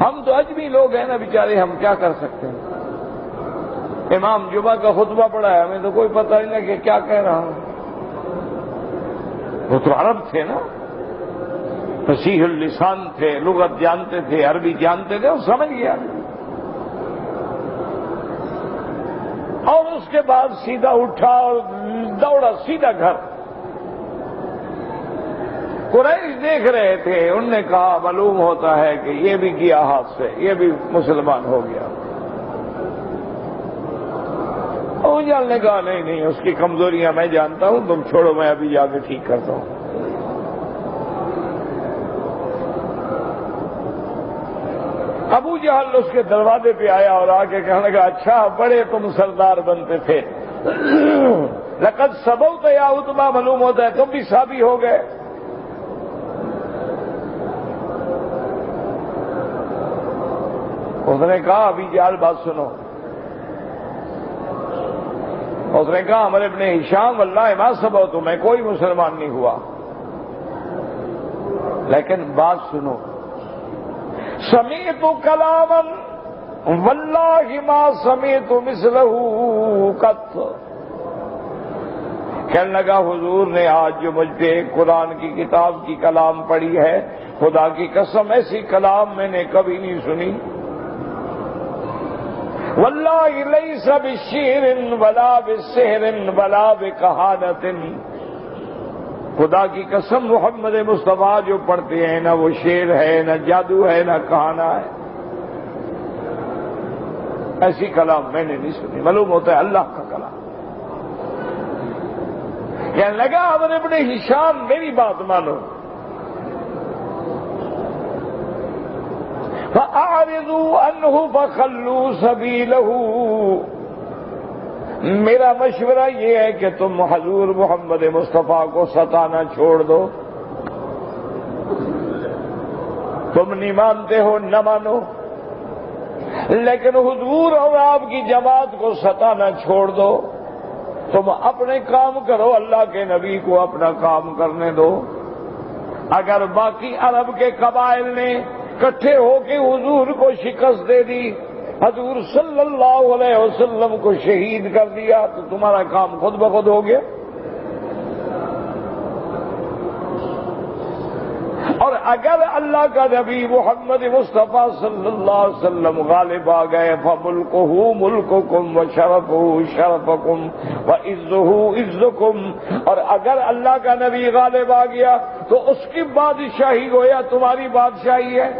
ہم تو اجمی لوگ ہیں نا بیچارے، ہم کیا کر سکتے ہیں؟ امام جمعہ کا خطبہ پڑھا ہے، ہمیں تو کوئی پتہ نہیں نا کہ کیا کہہ رہا ہوں۔ وہ تو عرب تھے نا، فصیح اللسان تھے، لغت جانتے تھے، عربی جانتے تھے، وہ سمجھ گیا۔ اور اس کے بعد سیدھا اٹھا اور دوڑا سیدھا گھر۔ قریش دیکھ رہے تھے، انہوں نے کہا معلوم ہوتا ہے کہ یہ بھی کیا ہاتھ سے، یہ بھی مسلمان ہو گیا۔ جال نے کہا نہیں نہیں، اس کی کمزوریاں میں جانتا ہوں، تم چھوڑو، میں ابھی جا کے ٹھیک کرتا ہوں۔ ابو جہل اس کے دروازے پہ آیا اور آ کے کہنے لگا اچھا بڑے تم سردار بنتے تھے، لقد سبوت یا عتبہ، معلوم ہوتا ہے تم بھی صحابی ہو گئے۔ اس نے کہا ابھی جال بات سنو۔ اس نے کہا عمر ابن ہشام واللہ ما سبوت، میں کوئی مسلمان نہیں ہوا۔ لیکن بات سنو، سمیعت کلاما واللہ ما سمیعت مثلہ قط، کہنے لگا حضور نے آج جو مجھ پہ قرآن کی کتاب کی کلام پڑھی ہے، خدا کی قسم ایسی کلام میں نے کبھی نہیں سنی۔ واللہ لیس بشعر ولا بسحر ولا بکہانۃ، خدا کی قسم محمد مصطفیٰ جو پڑھتے ہیں نہ وہ شعر ہے، نہ جادو ہے، نہ کہانا ہے، ایسی کلام میں نے نہیں سنی، معلوم ہوتا ہے اللہ کا کلام۔ کہنے لگا ابن ہشام میری بات مانو، فَأَعْرِضُوا عَنْهُ فَخَلُّوا سَبِيلَهُ، میرا مشورہ یہ ہے کہ تم حضور محمد مصطفیٰ کو ستانا چھوڑ دو، تم نہیں مانتے ہو نہ مانو، لیکن حضور اور آپ کی جماعت کو ستانا چھوڑ دو، تم اپنے کام کرو، اللہ کے نبی کو اپنا کام کرنے دو۔ اگر باقی عرب کے قبائل نے اکٹھے ہو کے حضور کو شکست دے دی، حضور صلی اللہ علیہ وسلم کو شہید کر دیا، تو تمہارا کام خود بخود ہو گیا۔ اور اگر اللہ کا نبی محمد مصطفیٰ صلی اللہ علیہ وسلم غالب آ گئے، فَمُلْكُهُ مُلْكُكُمْ وَشَرَفُهُ شَرَفُكُمْ وَعِزُّهُ عِزُّكُمْ، اور اگر اللہ کا نبی غالب آ گیا تو اس کی بادشاہی گویا تمہاری بادشاہی ہے،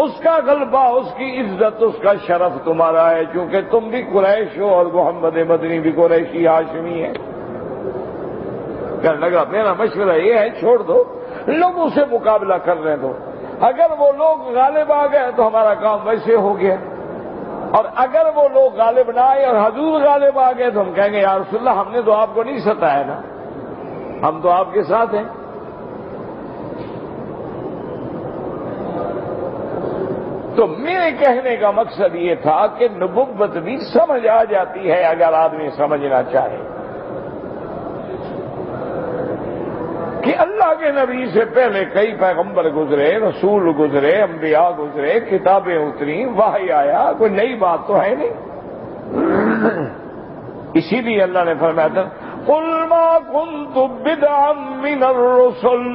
اس کا غلبہ، اس کی عزت، اس کا شرف تمہارا ہے، چونکہ تم بھی قریش ہو اور محمد مدنی بھی قریشی ہاشمی ہے۔ کہنے لگا میرا مشورہ یہ ہے چھوڑ دو، لوگوں سے مقابلہ کرنے دو، اگر وہ لوگ غالب آ گئے تو ہمارا کام ویسے ہو گیا، اور اگر وہ لوگ غالب نہ آئے اور حضور غالب آ گئے تو ہم کہیں گے یا رسول اللہ ہم نے تو آپ کو نہیں ستایا نا، ہم تو آپ کے ساتھ ہیں۔ تو میرے کہنے کا مقصد یہ تھا کہ نبوت بھی سمجھ آ جاتی ہے اگر آدمی سمجھنا چاہے، کہ اللہ کے نبی سے پہلے کئی پیغمبر گزرے، رسول گزرے، انبیاء گزرے، کتابیں اتری، وحی آیا، کوئی نئی بات تو ہے نہیں۔ اسی لیے اللہ نے فرمایا تھا قُلْ مَا كُنْتُ بِدْعًا مِّنَ الرُّسُلِ،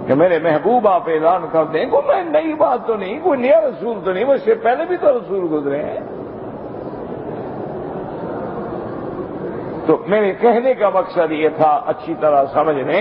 کہ میرے محبوب آپ اعلان کر دیں کہ میں نئی بات تو نہیں، کوئی نیا رسول تو نہیں، مجھ سے پہلے بھی تو رسول گزرے ہیں۔ تو میرے کہنے کا مقصد یہ تھا اچھی طرح سمجھنے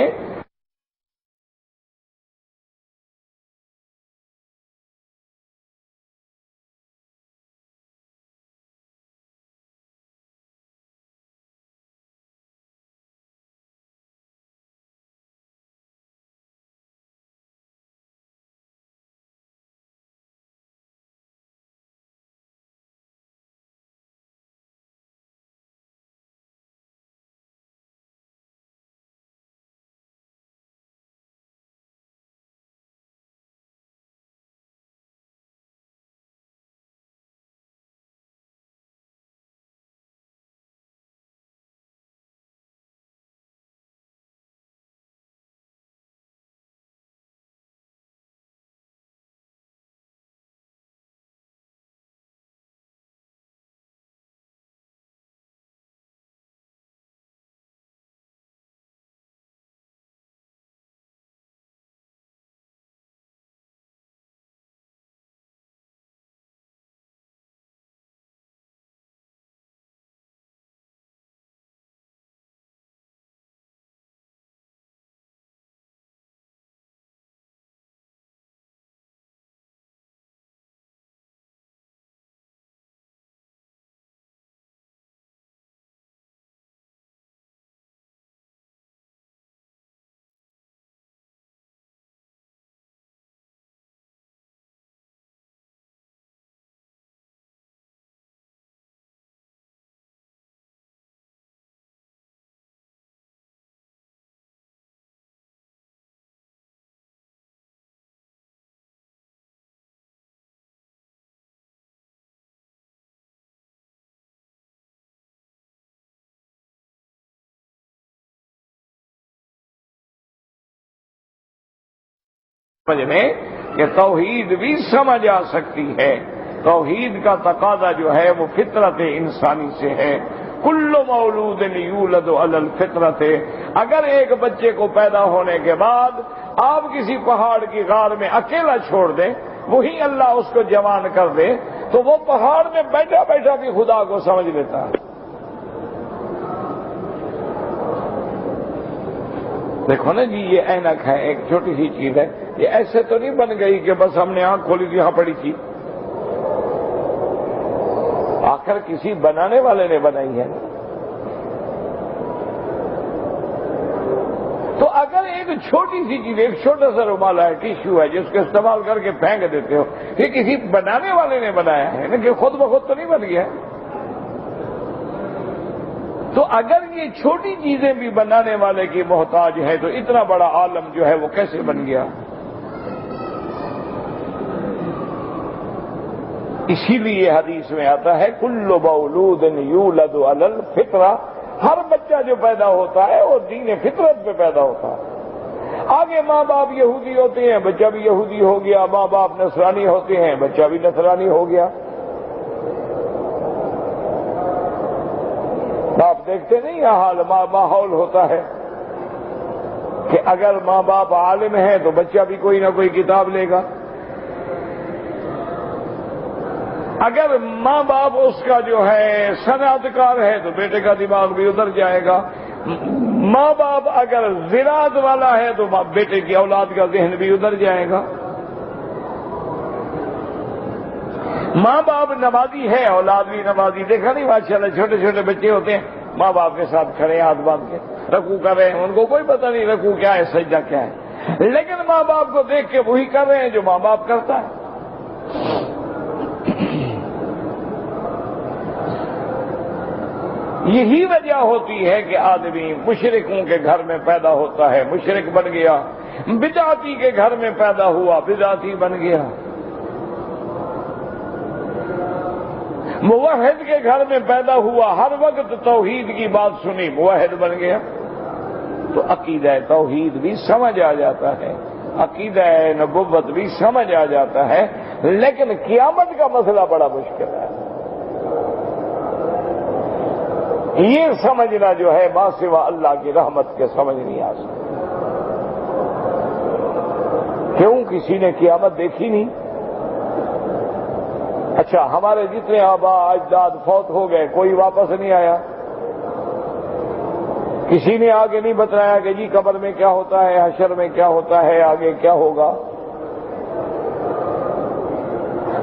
سمجھ لیں کہ توحید بھی سمجھ آ سکتی ہے. توحید کا تقاضا جو ہے وہ فطرت انسانی سے ہے. کل مولود یولد علی الفطرت. اگر ایک بچے کو پیدا ہونے کے بعد آپ کسی پہاڑ کی غار میں اکیلا چھوڑ دیں, وہی اللہ اس کو جوان کر دے, تو وہ پہاڑ میں بیٹھا بیٹھا بھی خدا کو سمجھ لیتا ہے. دیکھو نا جی, یہ اینک ہے, ایک چھوٹی سی چیز ہے, یہ ایسے تو نہیں بن گئی کہ بس ہم نے آنکھ کھولی تھی, یہاں پڑی تھی. آخر کسی بنانے والے نے بنائی ہے. تو اگر ایک چھوٹی سی چیز, ایک چھوٹا سا رومال ہے, ٹیشو ہے, جس کو استعمال کر کے پھینک دیتے ہو, یہ کسی بنانے والے نے بنایا ہے نا, کہ خود بخود تو نہیں بن گیا. تو اگر یہ چھوٹی چیزیں بھی بنانے والے کی محتاج ہے, تو اتنا بڑا عالم جو ہے وہ کیسے بن گیا؟ اسی لیے حدیث میں آتا ہے کل مولود یولد علی الفطرہ. ہر بچہ جو پیدا ہوتا ہے وہ دین فطرت پہ پیدا ہوتا ہے. آگے ماں باپ یہودی ہوتے ہیں, بچہ بھی یہودی ہو گیا. ماں باپ نصرانی ہوتے ہیں, بچہ بھی نصرانی ہو گیا. آپ دیکھتے نہیں یہ حال ماحول ہوتا ہے کہ اگر ماں باپ عالم ہیں تو بچہ بھی کوئی نہ کوئی کتاب لے گا. اگر ماں باپ اس کا جو ہے صنعت کار ہے تو بیٹے کا دماغ بھی ادھر جائے گا. ماں باپ اگر زراعت والا ہے تو بیٹے کی اولاد کا ذہن بھی ادھر جائے گا. ماں باپ نمازی ہے, اولاد بھی نمازی. دیکھا نہیں ماشاءاللہ چھوٹے چھوٹے بچے ہوتے ہیں, ماں باپ کے ساتھ کھڑے ہاتھ باندھ کے رکوع کر رہے ہیں. ان کو کوئی پتہ نہیں رکوع کیا ہے, سجدہ کیا ہے, لیکن ماں باپ کو دیکھ کے وہی کر رہے ہیں جو ماں باپ کرتا ہے. یہی وجہ ہوتی ہے کہ آدمی مشرکوں کے گھر میں پیدا ہوتا ہے, مشرک بن گیا. بدعتی کے گھر میں پیدا ہوا, بدعتی بن گیا. موحد کے گھر میں پیدا ہوا, ہر وقت توحید کی بات سنی, موحد بن گیا. تو عقیدہ توحید بھی سمجھ آ جاتا ہے, عقیدہ نبوت بھی سمجھ آ جاتا ہے, لیکن قیامت کا مسئلہ بڑا مشکل ہے. یہ سمجھنا جو ہے ما سوا اللہ کی رحمت کے سمجھ نہیں آ سکتا. کیوں؟ کسی نے قیامت دیکھی نہیں. اچھا, ہمارے جتنے آبا اجداد فوت ہو گئے, کوئی واپس نہیں آیا. کسی نے آگے نہیں بتایا کہ جی قبر میں کیا ہوتا ہے, حشر میں کیا ہوتا ہے, آگے کیا ہوگا.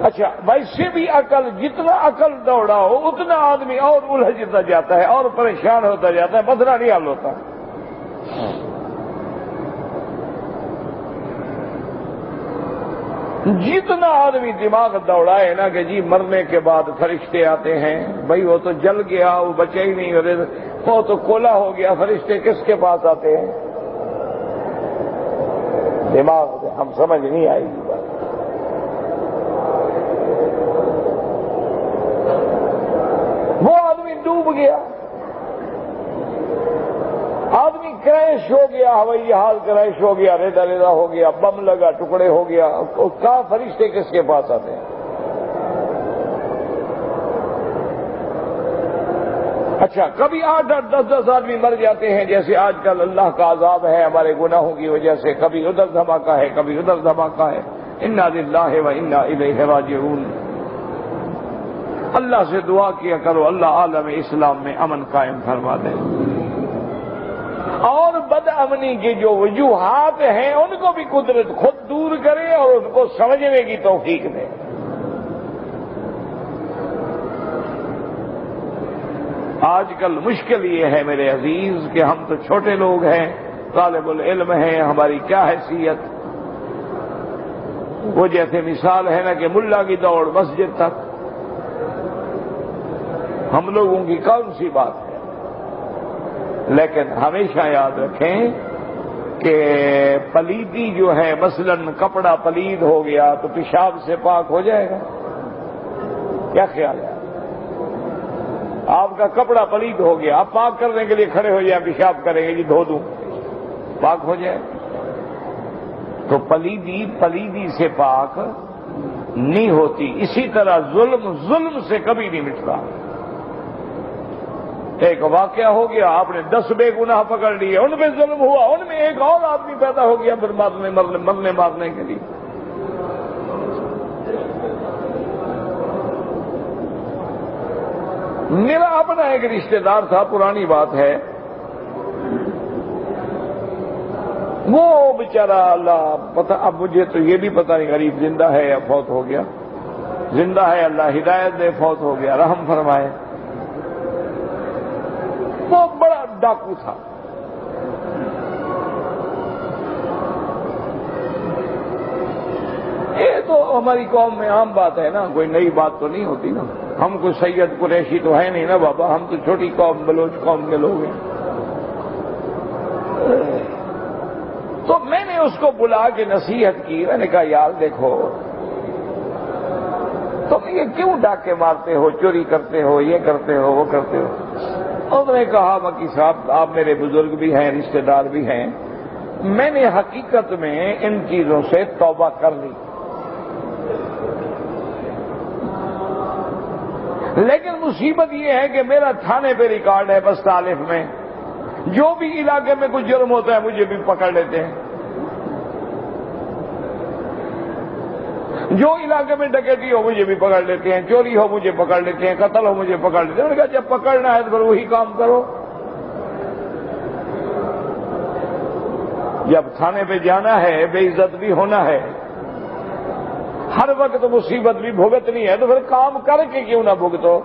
اچھا, ویسے بھی عقل, جتنا عقل دوڑا ہو اتنا آدمی اور الجھتا جاتا ہے اور پریشان ہوتا جاتا ہے, مسئلہ نہیں حل ہوتا. جتنا آدمی دماغ دوڑائے نا کہ جی مرنے کے بعد فرشتے آتے ہیں, بھائی وہ تو جل گیا, وہ بچا ہی نہیں, وہ تو کولا ہو گیا, فرشتے کس کے پاس آتے ہیں؟ دماغ سے ہم سمجھ نہیں آئے گی بات. وہ آدمی ڈوب گیا, آدمی کریش ہو گیا, ہوائی جہاز کریش ہو گیا, ریدا ریدا ہو گیا, بم لگا, ٹکڑے ہو گیا. کہاں فرشتے کس کے پاس آتے ہیں؟ اچھا, کبھی 8-8 10-10 آدمی مر جاتے ہیں, جیسے آج کل اللہ کا عذاب ہے ہمارے گناہوں کی وجہ سے. کبھی ادھر دھماکہ ہے, کبھی ادھر دھماکہ ہے. انا للہ و انا الیہ راجعون. اللہ سے دعا کیا کرو اللہ عالم اسلام میں امن قائم فرما دے, اور بد امنی کی جو وجوہات ہیں ان کو بھی قدرت خود دور کرے اور ان کو سمجھنے کی توفیق دے. آج کل مشکل یہ ہے میرے عزیز کہ ہم تو چھوٹے لوگ ہیں, طالب العلم ہیں, ہماری کیا حیثیت. وہ جیسے مثال ہے نا کہ ملا کی دوڑ مسجد تک, ہم لوگوں کی کون سی بات ہے. لیکن ہمیشہ یاد رکھیں کہ پلیدی جو ہے, مثلا کپڑا پلید ہو گیا تو پیشاب سے پاک ہو جائے گا. کیا خیال ہے؟ آپ کا کپڑا پلید ہو گیا, آپ پاک کرنے کے لیے کھڑے ہو جائیں, پیشاب کریں گے, جی دھو دوں, پاک ہو جائے. تو پلیدی سے پاک نہیں ہوتی. اسی طرح ظلم سے کبھی نہیں مٹتا. ایک واقعہ ہو گیا، آپ نے 10 بے گناہ پکڑ لیے، ان پہ ظلم ہوا، ان میں ایک اور آدمی پیدا ہو گیا پھر مرنے مارنے کے لیے. میرا اپنا ایک رشتہ دار تھا، پرانی بات ہے، وہ بیچارہ اللہ پتہ، اب مجھے تو یہ بھی پتہ نہیں غریب زندہ ہے یا فوت ہو گیا. زندہ ہے، اللہ ہدایت دے، فوت ہو گیا، رحم فرمائے. وہ بڑا ڈاکو تھا. یہ تو ہماری قوم میں عام بات ہے نا، کوئی نئی بات تو نہیں ہوتی نا. ہم کوئی سید قریشی تو ہے نہیں نا بابا، ہم تو چھوٹی قوم بلوچ قوم کے لوگ ہیں. تو میں نے اس کو بلا کے نصیحت کی. میں نے کہا یار دیکھو، تم یہ کیوں ڈاکے مارتے ہو، چوری کرتے ہو، یہ کرتے ہو، وہ کرتے ہو. اس نے کہا مکی صاحب آپ میرے بزرگ بھی ہیں، رشتہ دار بھی ہیں، میں نے حقیقت میں ان چیزوں سے توبہ کر لی، لیکن مصیبت یہ ہے کہ میرا تھانے پہ ریکارڈ ہے بس تالیف میں، جو بھی علاقے میں کچھ جرم ہوتا ہے مجھے بھی پکڑ لیتے ہیں. جو علاقے میں ڈکیتی ہو مجھے بھی پکڑ لیتے ہیں، چوری ہو مجھے پکڑ لیتے ہیں، قتل ہو مجھے پکڑ لیتے ہیں. انہوں نے کہا جب پکڑنا ہے تو پھر وہی کام کرو. جب تھانے پہ جانا ہے، بے عزت بھی ہونا ہے، ہر وقت مصیبت بھی بھگتنی ہے، تو پھر کام کر کے کیوں نہ بھگتو.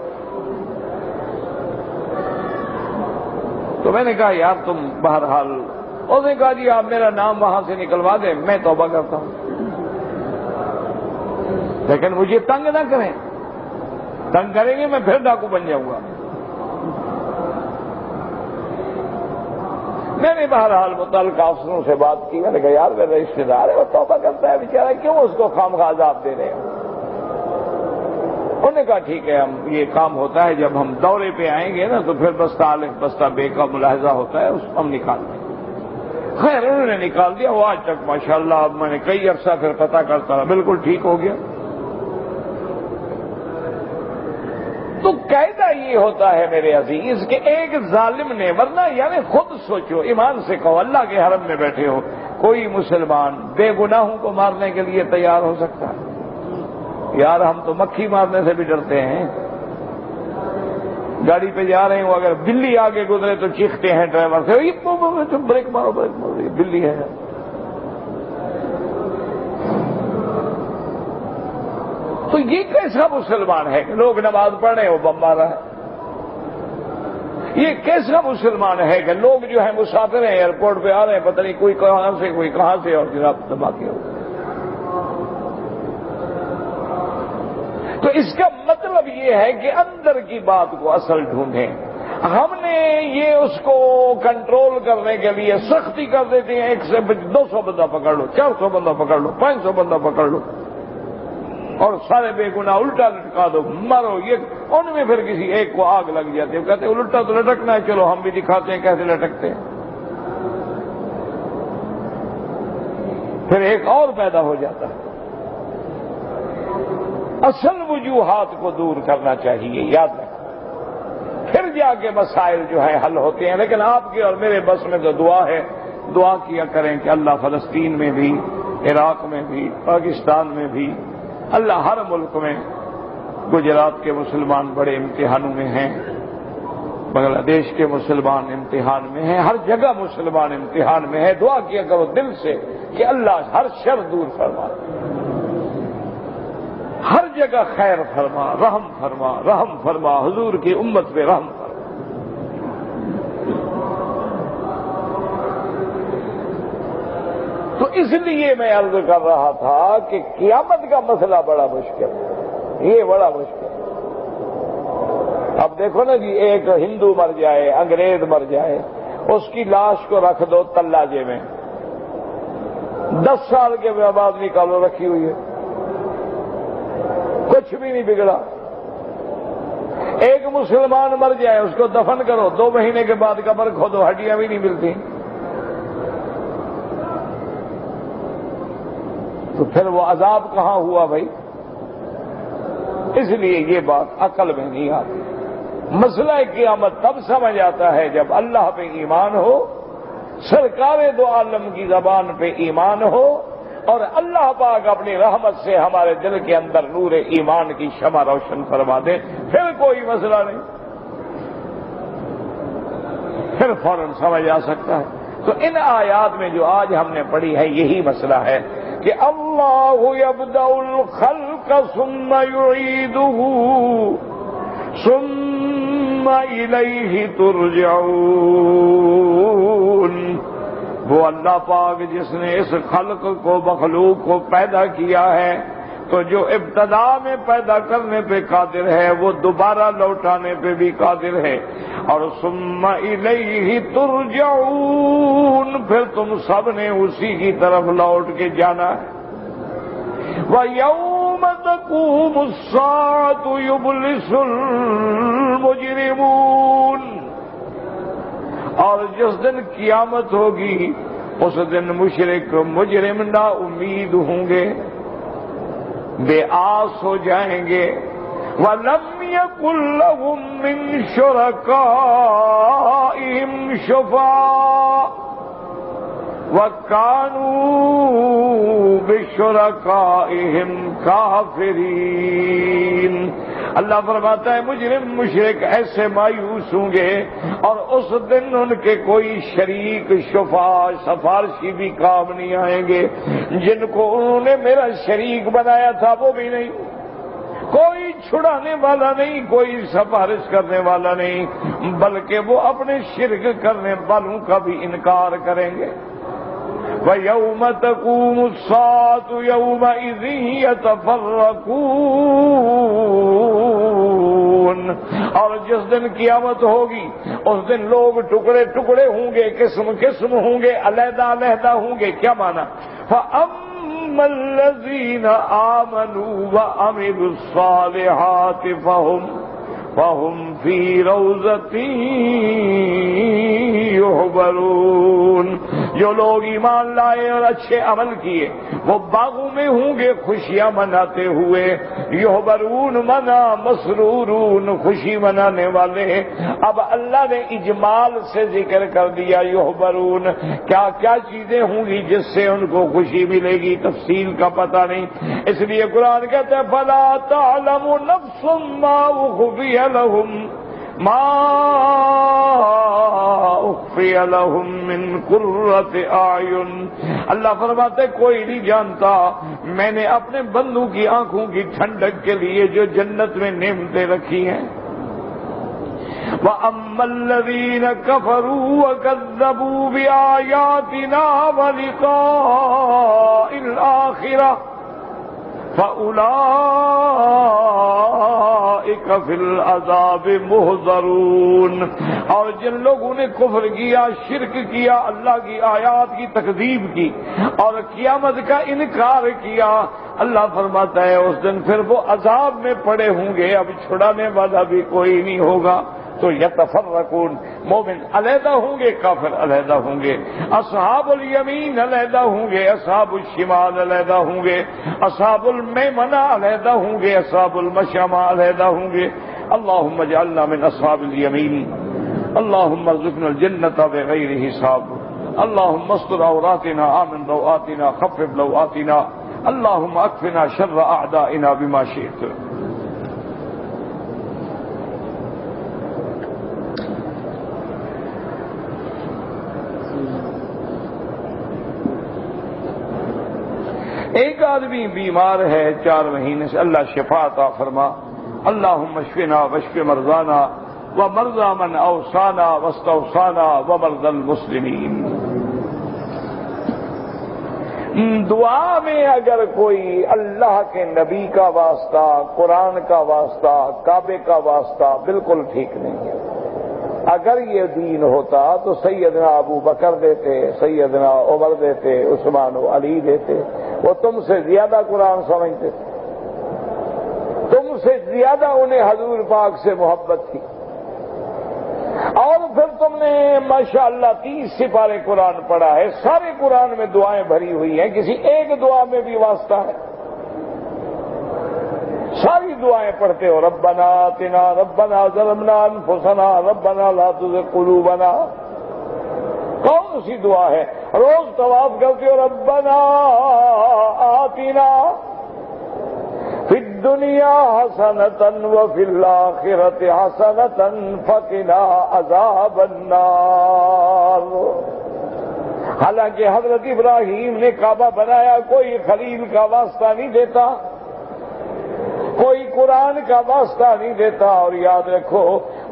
تو میں نے کہا یار تم بہرحال، اس نے کہا جی آپ میرا نام وہاں سے نکلوا دیں، میں توبہ کرتا ہوں، لیکن مجھے تنگ نہ کریں، تنگ کریں گے میں پھر ڈاکو بن جاؤں گا. میں نے بہرحال متعلقہ افسروں سے بات کی. میں نے کہا یار میرا رشتہ دار ہے، وہ توبہ کرتا ہے بیچارہ، کیوں اس کو خواہ عذاب دے رہے ہیں. انہوں نے کہا ٹھیک ہے، ہم یہ کام ہوتا ہے جب ہم دورے پہ آئیں گے نا تو پھر بستہ الف بستہ بے کا ملاحظہ ہوتا ہے، اس کو ہم نکالتے ہیں. خیر انہوں نے نکال دیا. وہ آج تک ماشاءاللہ اب میں نے کئی عرصہ پھر پتہ کرتا رہا، بالکل ٹھیک ہو گیا. تو قاعدہ یہ ہوتا ہے میرے عزیز کہ ایک ظالم نے، ورنہ یعنی خود سوچو، ایمان سے کہو، اللہ کے حرم میں بیٹھے ہو، کوئی مسلمان بے گناہوں کو مارنے کے لیے تیار ہو سکتا ہے؟ یار ہم تو مکھی مارنے سے بھی ڈرتے ہیں. گاڑی پہ جا رہے ہوں، اگر بلی آگے گزرے تو چیختے ہیں ڈرائیور سے، بریک مارو بریک مارو، یہ بلی ہے. تو یہ کیسا مسلمان ہے کہ لوگ نماز پڑھ رہے ہو بم مارا ہے؟ یہ کیسا مسلمان ہے کہ لوگ جو ہے مسافر ہیں ایئرپورٹ پہ آ رہے ہیں، پتہ نہیں کوئی کہاں سے کوئی کہاں سے، اور جناب دھماکے ہو. تو اس کا مطلب یہ ہے کہ اندر کی بات کو اصل ڈھونڈیں. ہم نے یہ اس کو کنٹرول کرنے کے لیے سختی کر دیتے ہیں، 1 سے 200 بندہ پکڑ لو، 400 بندہ پکڑ لو، 500 بندہ پکڑ لو، اور سارے بے گناہ الٹا لٹکا دو، مارو. یہ ان میں پھر کسی ایک کو آگ لگ جاتی ہے، کہتے ہیں الٹا تو لٹکنا ہے، چلو ہم بھی دکھاتے ہیں کیسے لٹکتے ہیں. پھر ایک اور پیدا ہو جاتا ہے. اصل وجوہات کو دور کرنا چاہیے، یاد رکھیں، پھر جا کے مسائل جو ہے حل ہوتے ہیں. لیکن آپ کے اور میرے بس میں تو دعا ہے، دعا کیا کریں کہ اللہ فلسطین میں بھی، عراق میں بھی، پاکستان میں بھی، اللہ ہر ملک میں. گجرات کے مسلمان بڑے امتحانوں میں ہیں، بنگلہ دیش کے مسلمان امتحان میں ہیں، ہر جگہ مسلمان امتحان میں ہے. دعا کیا کرو دل سے کہ اللہ ہر شر دور فرما، ہر جگہ خیر فرما، رحم فرما، رحم فرما، حضور کی امت پہ رحم فرما. تو اس لیے میں عرض کر رہا تھا کہ قیامت کا مسئلہ بڑا مشکل ہے، یہ بڑا مشکل ہے. اب دیکھو نا جی، ایک ہندو مر جائے، انگریز مر جائے، اس کی لاش کو رکھ دو تلاجے میں، 10 سال کے بعد نکالو، رکھی ہوئی ہے، کچھ بھی نہیں بگڑا. ایک مسلمان مر جائے، اس کو دفن کرو، 2 مہینے کے بعد قبر کھودو، ہڈیاں بھی نہیں ملتی. تو پھر وہ عذاب کہاں ہوا بھائی؟ اس لیے یہ بات عقل میں نہیں آتی۔ مسئلہ قیامت تب سمجھ آتا ہے جب اللہ پہ ایمان ہو، سرکار دو عالم کی زبان پہ ایمان ہو، اور اللہ پاک اپنی رحمت سے ہمارے دل کے اندر نور ایمان کی شمع روشن فرما دے، پھر کوئی مسئلہ نہیں، پھر فوراً سمجھ آ سکتا ہے۔ تو ان آیات میں جو آج ہم نے پڑھی ہے یہی مسئلہ ہے کہ اللہ یبدأ الخلق ثم یعیدہ ثم الیہ ترجعون۔ وہ اللہ پاک جس نے اس خلق کو، مخلوق کو پیدا کیا ہے، تو جو ابتدا میں پیدا کرنے پہ قادر ہے وہ دوبارہ لوٹانے پہ بھی قادر ہے، اور ثم الیہ ترجعون، پھر تم سب نے اسی کی طرف لوٹ کے جانا ہے۔ وَيَوْمَ تَقُومُ السَّاعَةُ يُبْلِسُ الْمُجْرِمُونَ، اور جس دن قیامت ہوگی اس دن مشرک مجرم نا امید ہوں گے، بے آس ہو جائیں گے۔ وَلَمْ يَكُنْ لَهُم مِّن شُرَكَائِهِمْ شُفَعَاءُ وَكَانُوا بِشُرَكَائِهِمْ كَافِرِينَ۔ اللہ فرماتا ہے مجرم مشرک ایسے مایوس ہوں گے، اور اس دن ان کے کوئی شریک، شفاع، سفارشی بھی کام نہیں آئیں گے۔ جن کو انہوں نے میرا شریک بنایا تھا وہ بھی نہیں، کوئی چھڑانے والا نہیں، کوئی سفارش کرنے والا نہیں، بلکہ وہ اپنے شرک کرنے والوں کا بھی انکار کریں گے۔ وَيَوْمَ تَقُومُ السَّاعَةُ يَوْمَئِذٍ يَتَفَرَّقُونَ، اور جس دن قیامت ہوگی اس دن لوگ ٹکڑے ٹکڑے ہوں گے، قسم قسم ہوں گے، علیحدہ علیحدہ ہوں گے۔ کیا معنی؟ فَأَمَّا الَّذِينَ آمَنُوا وَعَمِلُوا الصَّالِحَاتِ فَهُمْ فِي رَوْضَةٍ يُحْبَرُونَ، جو لوگ ایمان لائے اور اچھے عمل کیے وہ باغوں میں ہوں گے خوشیاں مناتے ہوئے۔ یحبرون منا مسرورون، خوشی منانے والے۔ اب اللہ نے اجمال سے ذکر کر دیا یحبرون، کیا کیا چیزیں ہوں گی جس سے ان کو خوشی ملے گی، تفصیل کا پتہ نہیں، اس لیے قرآن کہتا ہے فلا تعلم نفس ما اخفی لهم من قرۃ اعین۔ اللہ فرماتے کوئی نہیں جانتا میں نے اپنے بندوں کی آنکھوں کی ٹھنڈک کے لیے جو جنت میں نعمتیں رکھی ہیں۔ وَأَمَّا الَّذِينَ كَفَرُوا وَكَذَّبُوا بِآيَاتِنَا وَلِقَاءِ الْآخِرَةِ فَأُولَٰئِكَ فِي الْعَذَابِ مُحْضَرُونَ، اور جن لوگوں نے کفر کیا، شرک کیا، اللہ کی آیات کی تکذیب کی اور قیامت کا انکار کیا، اللہ فرماتا ہے اس دن پھر وہ عذاب میں پڑے ہوں گے، اب چھڑانے والا بھی کوئی نہیں ہوگا۔ تو یتفرقون، مومن علیحدہ ہوں گے، کافر علیحدہ ہوں گے، اصحاب الیمین علیحدہ ہوں گے، اصحاب الشمال علیحدہ ہوں گے، اصحاب المیمنہ علیحدہ ہوں گے، اصحاب المشأمہ علیحدہ ہوں گے۔ اللہم اجعلنا من اصحاب الیمین، اللہم ارزقنا الجنۃ بغیر حساب، اللہم استر عوراتنا، آمن روآتنا، خفف لوآتنا، اللہم اکفنا شر اعدائنا بما شئت۔ ایک آدمی بیمار ہے 4 مہینے سے، اللہ شفا عطا فرما، اللہم اشفنا واشف مرضانا ومرضى من اوصانا واستوصانا ومرضى المسلمین۔ دعا میں اگر کوئی اللہ کے نبی کا واسطہ، قرآن کا واسطہ، کعبے کا واسطہ بالکل ٹھیک نہیں ہے۔ اگر یہ دین ہوتا تو سیدنا ابو بکر دیتے، سیدنا عمر دیتے، عثمان و علی دیتے، وہ تم سے زیادہ قرآن سمجھتے تھے، تم سے زیادہ انہیں حضور پاک سے محبت تھی۔ اور پھر تم نے ماشاءاللہ 30 سپارے قرآن پڑھا ہے، سارے قرآن میں دعائیں بھری ہوئی ہیں، کسی ایک دعا میں بھی واسطہ ہے؟ ساری دعائیں پڑھتے ہو، ربنا آتنا، ربنا ظلمنا انفسنا، ربنا لا تزغ قلوبنا، کون سی دعا ہے؟ روز طواف کرتے ہو، ربنا آتنا فی الدنیا حسنۃ وفی الآخرۃ حسنۃ فقنا عذاب النار۔ حالانکہ حضرت ابراہیم نے کعبہ بنایا، کوئی خلیل کا واسطہ نہیں دیتا، کوئی قرآن کا واسطہ نہیں دیتا، اور یاد رکھو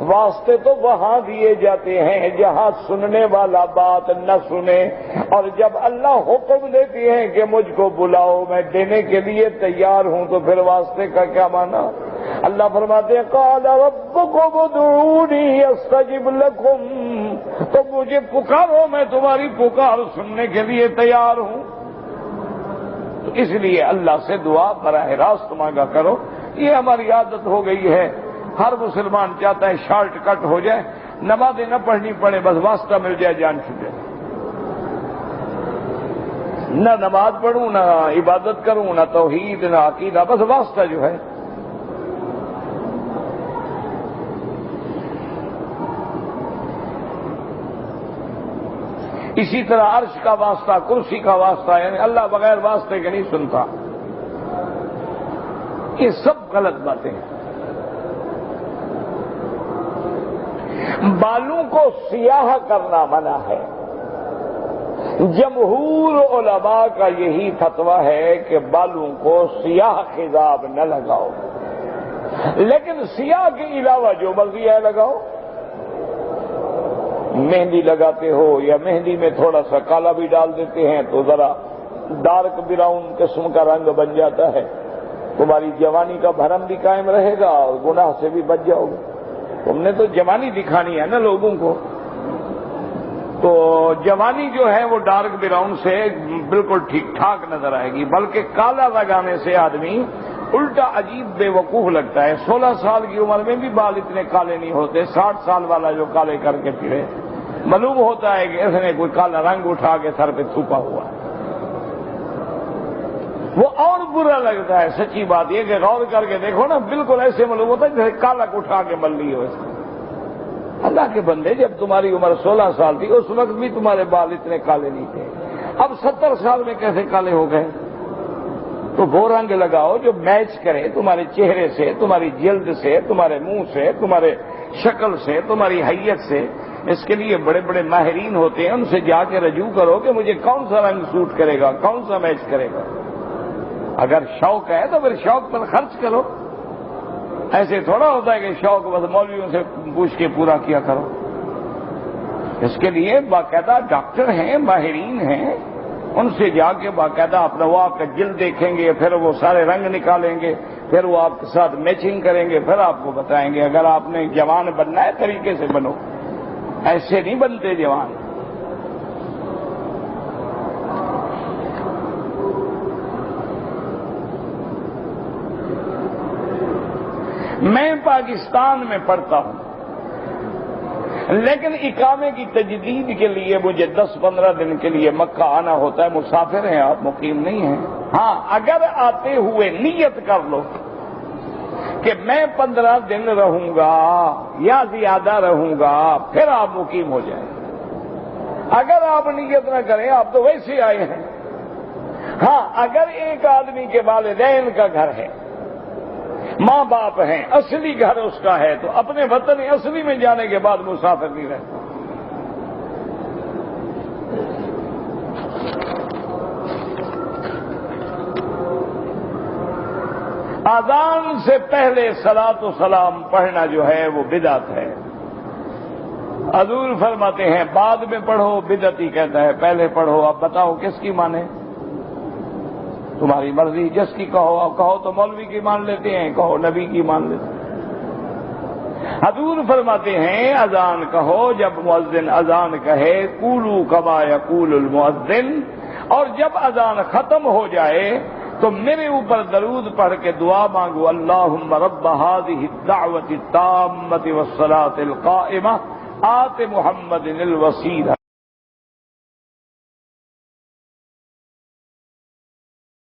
واسطے تو وہاں دیے جاتے ہیں جہاں سننے والا بات نہ سنے، اور جب اللہ حکم دیتی ہیں کہ مجھ کو بلاؤ میں دینے کے لیے تیار ہوں، تو پھر واسطے کا کیا معنی؟ اللہ فرماتے ہیں قال ربکم ادعونی استجب لکم، تو مجھے پکارو میں تمہاری پکار سننے کے لیے تیار ہوں۔ تو اس لیے اللہ سے دعا براہ راست مانگا کرو، یہ ہماری عادت ہو گئی ہے، ہر مسلمان چاہتا ہے شارٹ کٹ ہو جائے، نمازیں نہ پڑھنی پڑے، بس واسطہ مل جائے جان چھوٹے، نہ نماز پڑھوں نہ عبادت کروں نہ توحید نہ عقیدہ، بس واسطہ جو ہے۔ اسی طرح عرش کا واسطہ، کرسی کا واسطہ، یعنی اللہ بغیر واسطے کے نہیں سنتا، یہ سب غلط باتیں ہیں۔ بالوں کو سیاہ کرنا منع ہے، جمہور علماء کا یہی فتویٰ ہے کہ بالوں کو سیاہ خضاب نہ لگاؤ، لیکن سیاہ کے علاوہ جو مرضی ہے لگاؤ۔ مہندی لگاتے ہو یا مہندی میں تھوڑا سا کالا بھی ڈال دیتے ہیں تو ذرا ڈارک براؤن قسم کا رنگ بن جاتا ہے، تمہاری جوانی کا بھرم بھی قائم رہے گا اور گناہ سے بھی بچ جاؤ گے۔ تم نے تو جوانی دکھانی ہے نا لوگوں کو، تو جوانی جو ہے وہ ڈارک براؤن سے بالکل ٹھیک ٹھاک نظر آئے گی، بلکہ کالا لگانے سے آدمی الٹا عجیب بے وقوف لگتا ہے۔ 16 سال کی عمر میں بھی بال اتنے کالے نہیں ہوتے، 60 سال والا جو کالے کر کے پھرے معلوم ہوتا ہے کہ اس نے کوئی کالا رنگ اٹھا کے سر پہ تھوپا ہوا ہے، وہ اور برا لگتا ہے۔ سچی بات یہ کہ غور کر کے دیکھو نا، بالکل ایسے معلوم ہوتا ہے جیسے کالا اٹھا کے مل لی ہو اس نے۔ اللہ کے بندے، جب تمہاری عمر 16 سال تھی اس وقت بھی تمہارے بال اتنے کالے نہیں تھے، اب 70 سال میں کیسے کالے ہو گئے؟ تو وہ رنگ لگاؤ جو میچ کرے تمہارے چہرے سے، تمہاری جلد سے، تمہارے منہ سے، تمہارے شکل سے، تمہاری حیت سے۔ اس کے لیے بڑے بڑے ماہرین ہوتے ہیں، ان سے جا کے رجوع کرو کہ مجھے کون سا رنگ سوٹ کرے گا، کون سا میچ کرے گا۔ اگر شوق ہے تو پھر شوق پر خرچ کرو، ایسے تھوڑا ہوتا ہے کہ شوق بس مولویوں سے پوچھ کے پورا کیا کرو۔ اس کے لیے باقاعدہ ڈاکٹر ہیں، ماہرین ہیں، ان سے جا کے باقاعدہ اپنا وہ آپ کا جلد دیکھیں گے، پھر وہ سارے رنگ نکالیں گے، پھر وہ آپ کے ساتھ میچنگ کریں گے، پھر آپ کو بتائیں گے اگر آپ نے جوان بننا ہے طریقے سے بنو، ایسے نہیں بنتے جوان۔ میں پاکستان میں پڑھتا ہوں، لیکن اقامے کی تجدید کے لیے مجھے 10-15 دن کے لیے مکہ آنا ہوتا ہے۔ مسافر ہیں آپ، مقیم نہیں ہیں۔ ہاں، اگر آتے ہوئے نیت کر لو کہ میں 15 دن رہوں گا یا زیادہ رہوں گا، پھر آپ مقیم ہو جائیں۔ اگر آپ نیت نہ کریں، آپ تو ویسے آئے ہیں۔ ہاں، اگر ایک آدمی کے والدین کا گھر ہے، ماں باپ ہیں، اصلی گھر اس کا ہے، تو اپنے وطن اصلی میں جانے کے بعد مسافر نہیں رہتا۔ اذان سے پہلے صلاۃ و سلام پڑھنا جو ہے وہ بدعت ہے۔ حضور فرماتے ہیں بعد میں پڑھو، بدعتی کہتا ہے پہلے پڑھو۔ اب بتاؤ کس کی مانے؟ تمہاری مرضی، جس کی کہو تو مولوی کی مان لیتے ہیں، کہو نبی کی مان لیتے ہیں۔ حضور فرماتے ہیں اذان کہو، جب مؤذن اذان کہے قولوا کما یقول المؤذن، اور جب اذان ختم ہو جائے تو میرے اوپر درود پڑھ کے دعا مانگو، اللہم رب هذه الدعوة التامة والصلاة القائمة آت محمد الوسیلہ